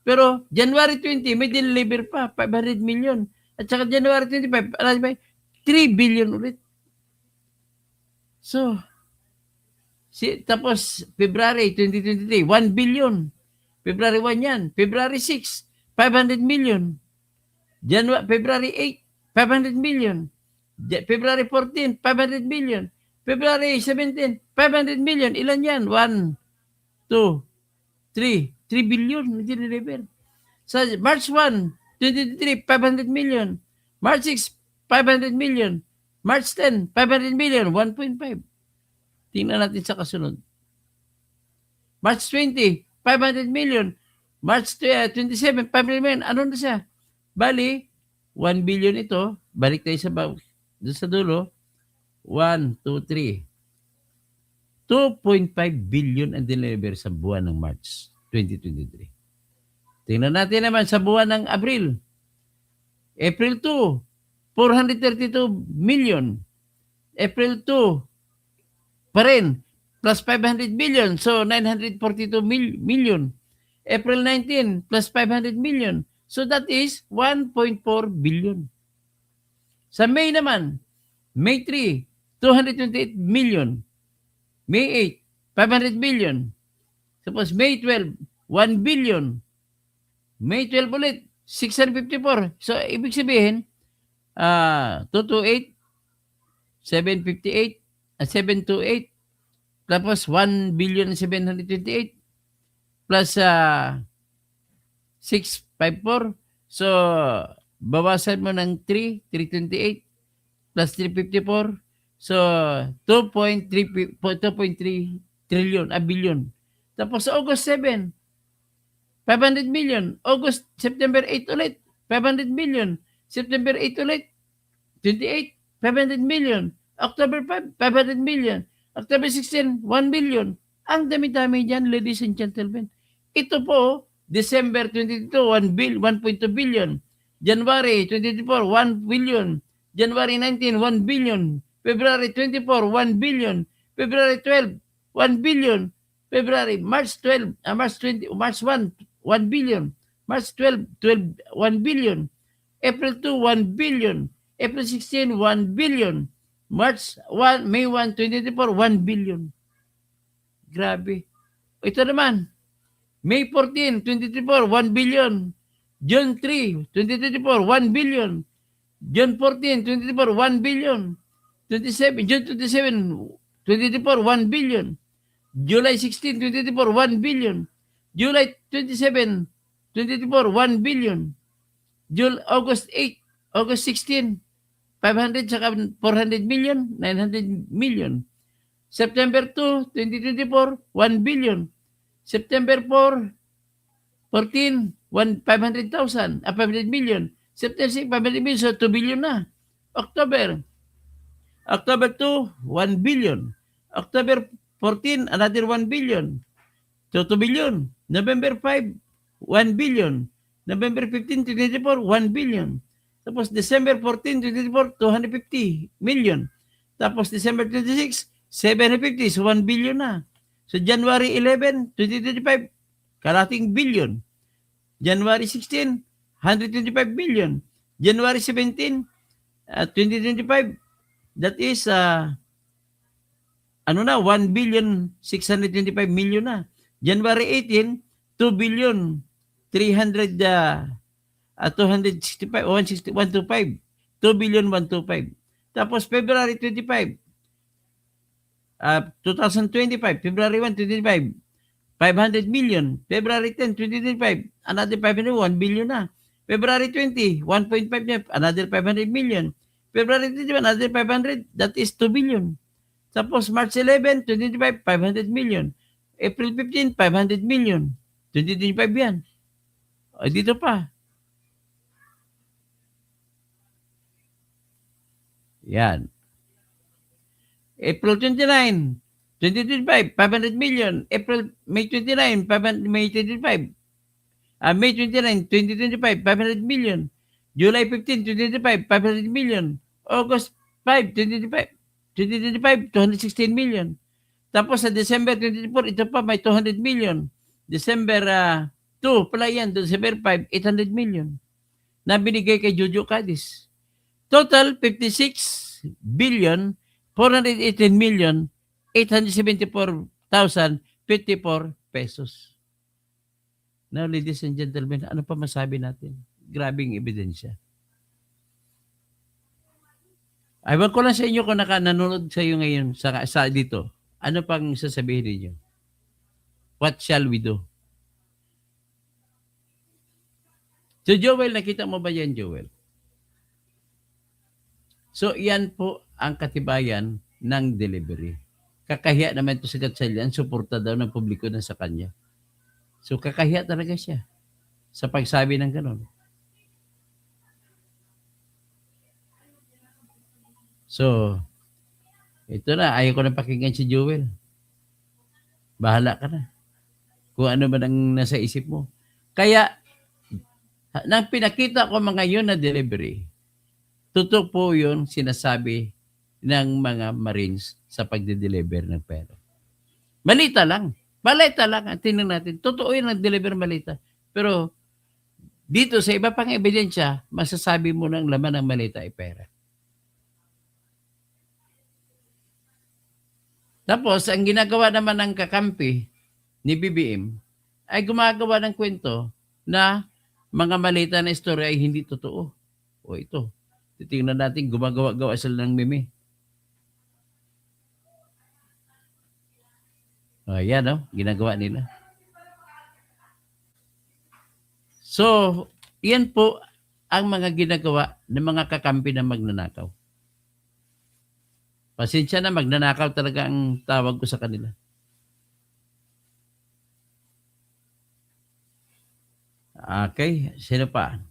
Pero, January 20, may deliver pa, 500 million. At saka January 25, 3 billion ulit. So, tapos, February 2023, 1 billion. February 1 yan. February 6, 500 million. February 8, 500 million. February 14, 500 million. February 17, 500 million. Ilan yan? 1, 2, 3. 3 billion na deliver. Sa March 1, 2023, 500 million. March 6, 500 million. March 10, 500 million. 1.5. Tingnan natin sa kasunod. March 20, 500 million. March 27, 500 million. Ano na siya? Bali, 1 billion ito. Balik tayo sa dulo. 1, 2, 3. 2.5 billion ang deliver sa buwan ng March 2023. Tingnan natin naman sa buwan ng Abril. April 2, 432 million. April 2, pa rin, plus 500 million. So, 942 million. April 19, plus 500 million. So, that is 1.4 billion. Sa May naman, May 3, 228 million. May 8, 500 million. Suppose May 12, 1 billion. May 12 ulit, 654. So, ibig sabihin, 228, 758, 728, tapos 1 billion 728, plus 654. So, bawasan mo ng 328, plus 354. So, 2.3 trillion, billion. Tapos sa August 7, 500 million. September 8 ulit, 500 million. September 8 ulit, 28, 500 million. October 5, 500 million. October 16, 1 billion. Ang dami-dami dyan, ladies and gentlemen. Ito po, December 22, 1.2 billion. January 24, 1 billion. January 19, 1 billion. February 24, 1 billion. February 12, 1 billion. February, March 12, March 1, 1 billion. March 12, 1 billion. April 2, 1 billion. April 16, 1 billion. March 1, May 1, 2024, 1 billion. Grabe. Ito naman, May 14, 2024, 1 billion. June 3, 2024, 1 billion. June 14, 2024, 1 billion. June 27, 2024, 1 billion. July 16, 2024, 1 billion. July 27, 2024, 1 billion. August 8, August 16, 500 saka 400 million, 900 million. September 2, 2024, 1 billion. September 4, 14, 500,000, 500 million. September 6, 500 million, so 2 billion na. October 2, 1 billion. October 14, another 1 billion. So 2 billion. November 5, 1 billion. November 15, 2024, 1 billion. Tapos December 14, 2024, 250 million. Tapos December 26, 750, so 1 billion na. So January 11, 2025, kalating billion. January 16, 125 million. January 17, 2025, that is, 1 billion 625 million na. January 18, 2 billion 300, 265, 125, 2 billion 125. Tapos February 25, 2025, February 1, 2025, 500 million. February 10, 2025, another 501 billion na. February 20, 1.5 niya, another 500 million. February 21, another 500, that is 2 billion. Tapos March 11, 2025, 500 million. April 15, 500 million. 2025 yan. O, dito pa. Yan. April 29, 2025, 500 million. May 29, 500, May 25. May 29, 2025, 500 million. July 15, 2025, 500 million. August 5, 2025, 216 million. Tapos sa December 24, ito pa may 200 million. December 2, pala yan. December 5, 800 million. Na binigay kay Jojo Cadiz. Total, 56 billion, 418 million, 874,054 pesos. Now, ladies and gentlemen, ano pa masabi natin? Grabing ebidensya. Aywan ko lang sa inyo kung nanonood sa iyo ngayon sa dito. Ano pang sasabihin ninyo? What shall we do? So Joel, nakita mo ba yan, Joel? So yan po ang katibayan ng delivery. Kakahiya naman ito sa Gatchalian, suporta daw ng publiko na sa kanya. So kakahiya talaga siya sa pagsabi ng ganon. So, ito na, ayaw ko na pakinggan si Joel. Bahala ka na. Kung ano man ang nasa isip mo. Kaya, nang pinakita ko mga yun na delivery, totoo po yun sinasabi ng mga Marines sa pagde-deliver ng pera. Malita lang. Malita lang. Tingnan natin. Totoo yun nag-deliver malita. Pero, dito sa iba pang ebidensya, masasabi mo ng laman ng malita ay pera. Tapos, ang ginagawa naman ng kakampi ni BBM ay gumagawa ng kwento na mga malita na istorya ay hindi totoo. O ito, titingnan natin, gumagawa-gawa sila ng meme. O, yan o, ginagawa nila. So, yan po ang mga ginagawa ng mga kakampi na magnanakaw. Pasensya na, magnanakaw talaga ang tawag ko sa kanila. Okay, sino pa?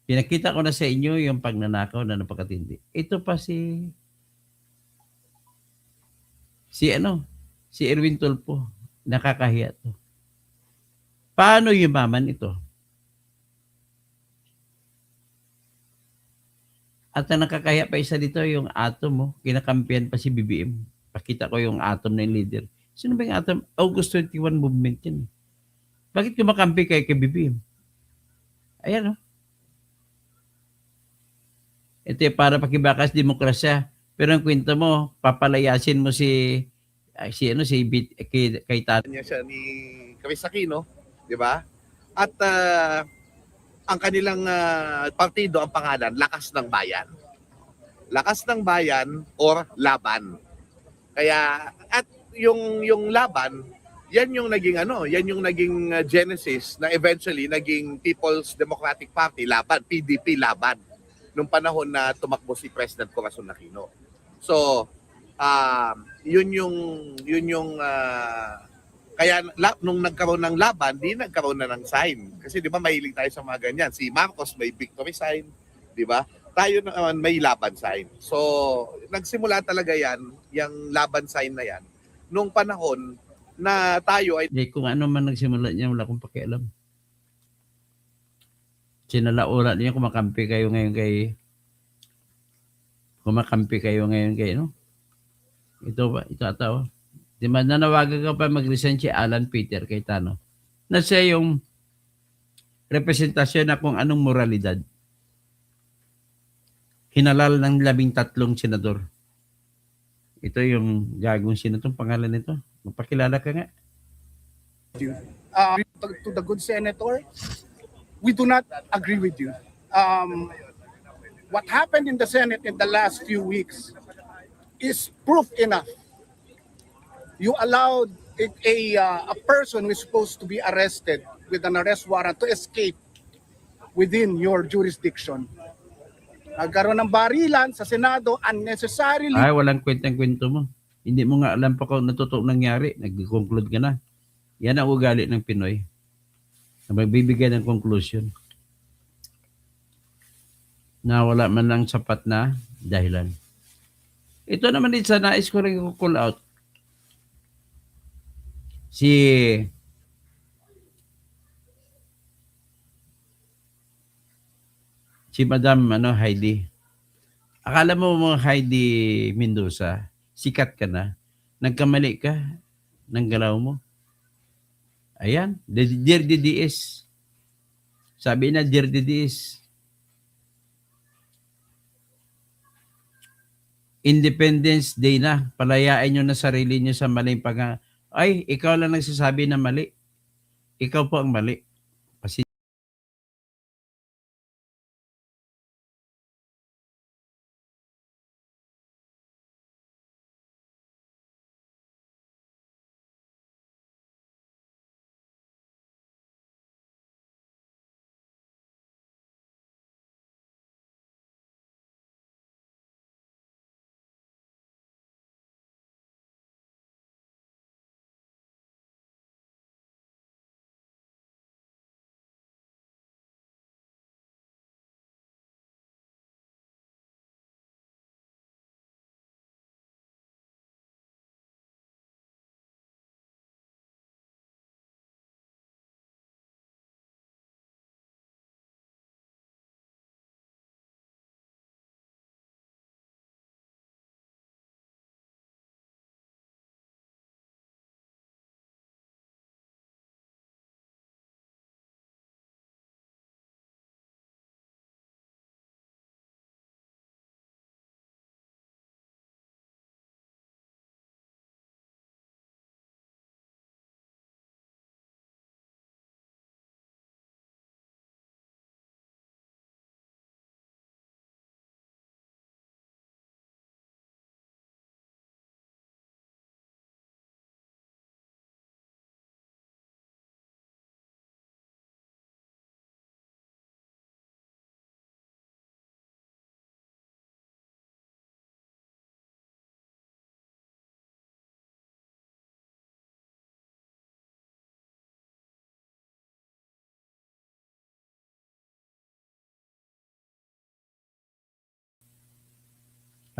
Pinakita ko na sa inyo yung pagnanakaw na napakatindi. Ito pa si Erwin Tulfo. Nakakahiya to. Paano yumaman ito? At ang nakakahiya pa isa dito, yung Atom mo, kinakampihan pa si BBM. Pakita ko yung Atom na yung leader. Sino ba yung Atom? August 21 movement yan. Bakit kumakampi kay BBM? Ayan o. Ito yung para pakibakas demokrasya. Pero ang kwento mo, papalayasin mo kay Tata. Niya siya ni Chris Aquino, di ba? At ang kanilang partido, ang pangalan, Lakas ng Bayan. Lakas ng Bayan or Laban. Kaya, at yung laban, yan yung naging genesis na eventually naging People's Democratic Party, Laban, PDP, Laban, nung panahon na tumakbo si President Corazon Aquino. So, yun yung kaya nung nagkaroon ng laban, di nagkaroon na ng sign. Kasi di ba mahilig tayo sa mga ganyan. Si Marcos may victory sign, di ba? Tayo naman may laban sign. So, nagsimula talaga yung laban sign na yan, nung panahon na tayo ay... Kung ano man nagsimula niya, wala akong pakialam. Sinalaura niya, kumakampi kayo ngayon kay, no? Ito ba? Ito ataw. Di ba, nanawagan ka pa mag-resign si Alan Peter Cayetano na siya yung representasyon na kung anong moralidad. Hinalal ng 13 senador. Ito yung gagong sino itong pangalan nito. Magpakilala ka nga. To the good senator, we do not agree with you. What happened in the Senate in the last few weeks is proof enough. You allowed a person who is supposed to be arrested with an arrest warrant to escape within your jurisdiction. Nagkaroon ng barilan sa Senado unnecessarily. Ay, walang kwentang-kwento mo. Hindi mo nga alam pa kung natutok nangyari. Nag-conclude ka na. Yan ang ugali ng Pinoy. Na magbibigay ng conclusion. Na wala man lang sapat na dahilan. Ito naman din sa nais ko rin call out. Si Madam Heidi. Akala mo mga Heidi Mendoza, sikat ka na, nagkamali ka ng galaw mo. Ayan, Dear DDS. Sabi na, Dear DDS, Independence Day na, palayain nyo na sarili nyo sa maling ay, ikaw lang nagsasabi na mali. Ikaw po ang mali. Kasi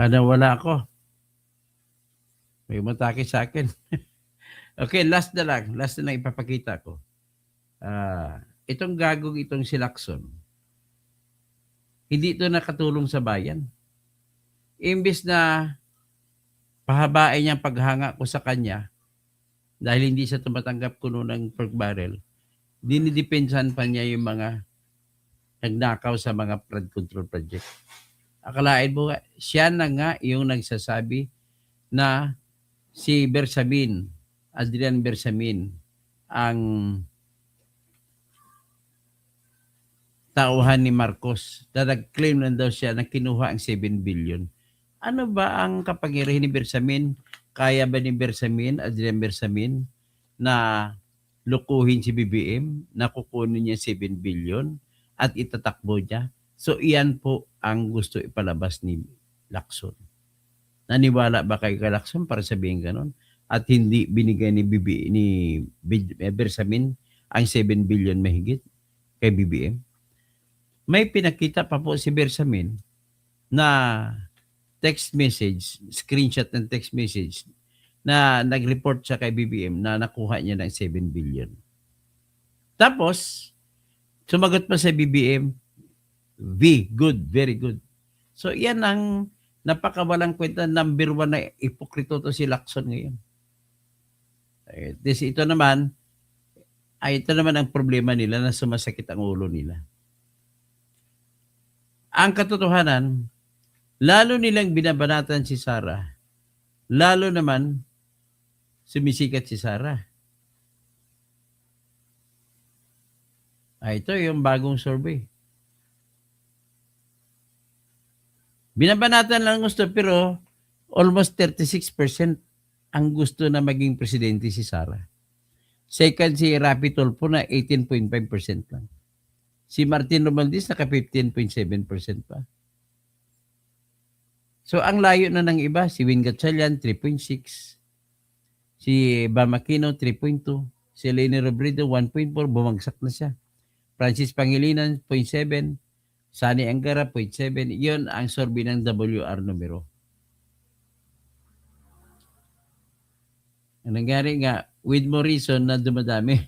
wala ako. May umatake sa akin. Okay, last na lang ipapakita ko. Itong gagong itong si Lacson, hindi ito nakatulong sa bayan. Imbis na pahabain niya ang paghanga ko sa kanya dahil hindi siya tumatanggap kuno ng pork barrel, dinidepensahan pa niya yung mga nagnakaw sa mga flood control project. Akalain mo, siya na nga yung nagsasabi na si Adrian Bersamin, ang tauhan ni Marcos, na nag-claim lang daw siya na kinuha ang 7 billion. Ano ba ang kapangyarihan ni Bersamin? Kaya ba ni Adrian Bersamin, na lukuhin si BBM, na kukunin niya 7 billion at itatakbo niya? So, iyan po ang gusto ipalabas ni Lacson. Naniwala ba kayo kay Lacson para sabihin ganon? At hindi binigay ni Bersamin ang 7 billion mahigit kay BBM? May pinakita pa po si Bersamin na text message, screenshot ng text message na nag-report siya kay BBM na nakuha niya ng 7 billion. Tapos, sumagot pa sa BBM, good, very good. So, yan ang napakawalang kwenta. Number 1 na ipokrito to si Lacson ngayon. Ito naman, ay ito naman ang problema nila na sumasakit ang ulo nila. Ang katotohanan, lalo nilang binabanatan si Sara, lalo naman sumisikat si Sara. Ito yung bagong survey. Binabanatan lang gusto pero almost 36% ang gusto na maging presidente si Sara. Second si Rapi Tulfo na 18.5% lang. Si Martin Romualdez naka 15.7% pa. So ang layo na ng iba, si Win Gatchalian 3.6, si Bam Aquino 3.2, si Leni Robredo 1.4, bumagsak na siya. Francis Pangilinan 0.7, Sani Angara 0.7. Yun ang survey ng WR numero. Ang nangyari nga, with more reason na dumadami.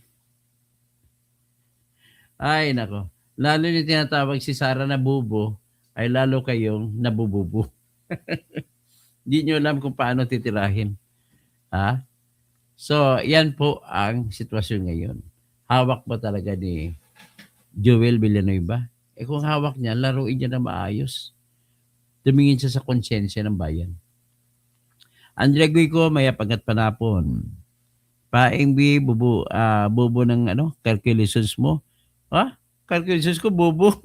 Ay, nako. Lalo yung tinatawag si Sara na bubo, ay lalo kayong nabububo. Hindi nyo alam kung paano titirahin. Ha? So, yan po ang sitwasyon ngayon. Hawak ba talaga ni Joel Villanueva? Kung hawak niya, laruin niya na maayos. Tumingin siya sa konsensya ng bayan. Andrea Guico, maya pagat panapon. Paeng B, bubo ng calculations mo. Ha? Calculations ko, bubo.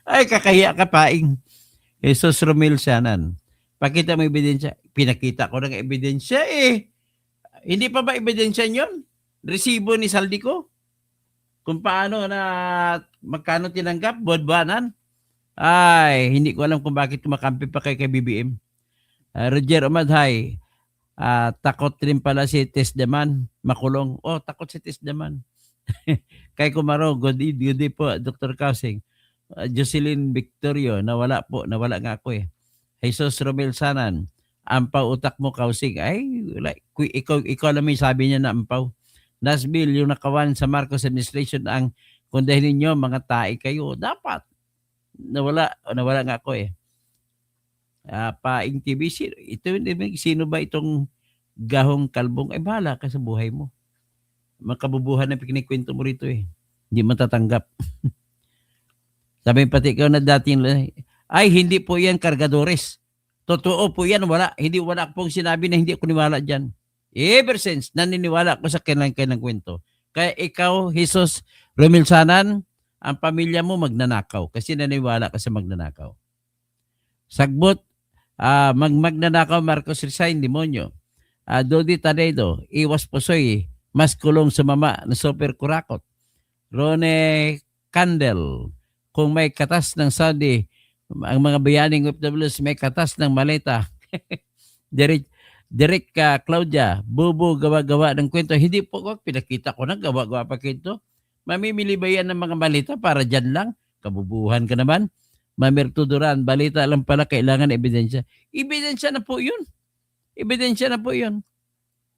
Ay, kakahiya ka, Paeng. Jesus Romel Sianan. Pakita mo ebidensya. Pinakita ko ng ebidensya eh. Hindi pa ba ebidensya yun? Resibo ni Saldi ko? Kung paano na magkano tinanggap, buwan-buwanan. Ay, hindi ko alam kung bakit kumakampi pa kay BBM. Roger Omadhay, takot rin pala si Tesdaman, makulong. Oh, takot si Tesdaman. Kay Kumaro, good day po, Dr. Kausing. Jocelyn Victorio, nawala nga ako eh. Jesus Romel Sanan, ampaw utak mo Kausing. Ay, ikaw lang may sabi niya na ampaw. Nasbil, yung nakawan sa Marcos administration ang kung dahil ninyo, mga tae kayo, dapat. Nawala nga ako eh. Paing TV, sino ba itong gahong kalbong? Ay, bahala ka sa buhay mo. Makabubuhan na pinikwento mo rito eh. Hindi matatanggap. Sabi pati ikaw na dating, ay, hindi po yan kargadores. Totoo po yan, wala. Wala pong sinabi na hindi ako niwala dyan. Ever since, naniniwala ko sa kailang kwento. Kaya ikaw, Jesus Romel Sanan, ang pamilya mo magnanakaw kasi naniniwala ka sa magnanakaw. Sagbot, magnanakaw Marcos resign, demonyo. Dodi Tadedo, iwas pusoy, mas kulong sumama na super kurakot. Rone Candel, kung may katas ng Saudi, ang mga bayaning OFWs may katas ng maleta. Derek Claudia, bubo gawa-gawa ng kwento. Hindi po ko, pinakita ko na gawa-gawa pa kwento. Mamimili ba yan ng mga balita para dyan lang? Kabubuhan ka naman. Mamertuduran, balita lang pala, kailangan ebidensya. Ebidensya na po yun. Ebidensya na po yun.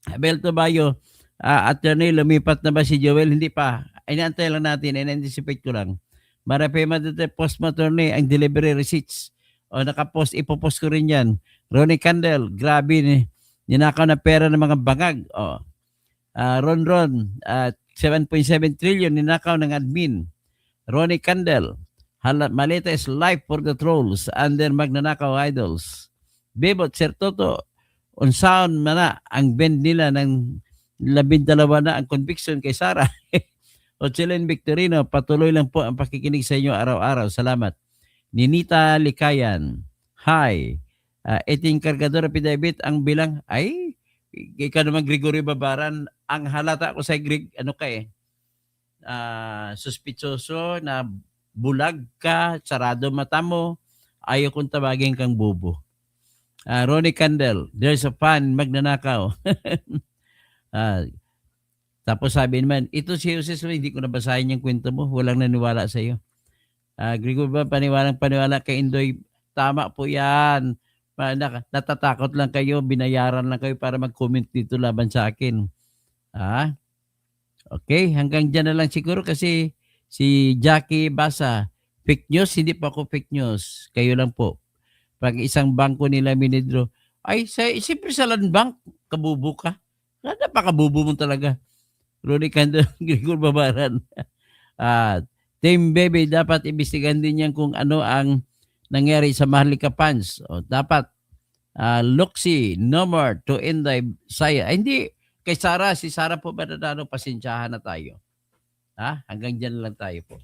Abel Tobayo, attorney, lumipat na ba si Joel? Hindi pa. Inaantay lang natin, in-anticipate ko lang. Marapema dito, post-maternity, ang delivery receipts. O nakapost, ipopost ko rin yan. Ronnie Candel, grabe, ninakaw na pera ng mga bangag. O. Ron, 7.7 trillion ninakaw ng admin. Ronnie Candel, maleta is life for the trolls under magnanakaw idols. Bebot, Sir Toto, unsaon mana ang bend nila ng 12 na ang conviction kay Sara. Ochelin Victorino, patuloy lang po ang pakikinig sa inyo araw-araw. Salamat. Ninita Likayan, hi. Eting kargador affidavit ang bilang, ay, ikaw naman Gregory Babaran, ang halata ko sa suspitsoso na bulag ka, sarado mata mo, ayaw kong tabagin kang bubo. Ronnie Candel, there's a fan, magnanakaw. Tapos sabi naman, ito si Jose, hindi ko nabasahin yung kwento mo, walang naniwala sa iyo. Gregory ba, paniwala kay Indoy, tama po yan. Natatakot lang kayo, binayaran lang kayo para mag-comment dito laban sa akin. Okay, hanggang dyan na lang siguro kasi si Jackie Basa, fake news, hindi pa ako fake news. Kayo lang po. Pag isang bangko nila minidro, ay, siyempre sa land bank, kabubo ka. Napakabubo mo talaga. Rudy Candon, Grigor Babaran. At Team Bebe, dapat imbestigahan din yan kung ano ang nangyari sa Maharlika fans. O, dapat Luxy, no more to Inday Saya. Hindi, kay Sara, si Sara po Bernardano, pasensyahan na tayo. Ha? Hanggang dyan lang tayo po.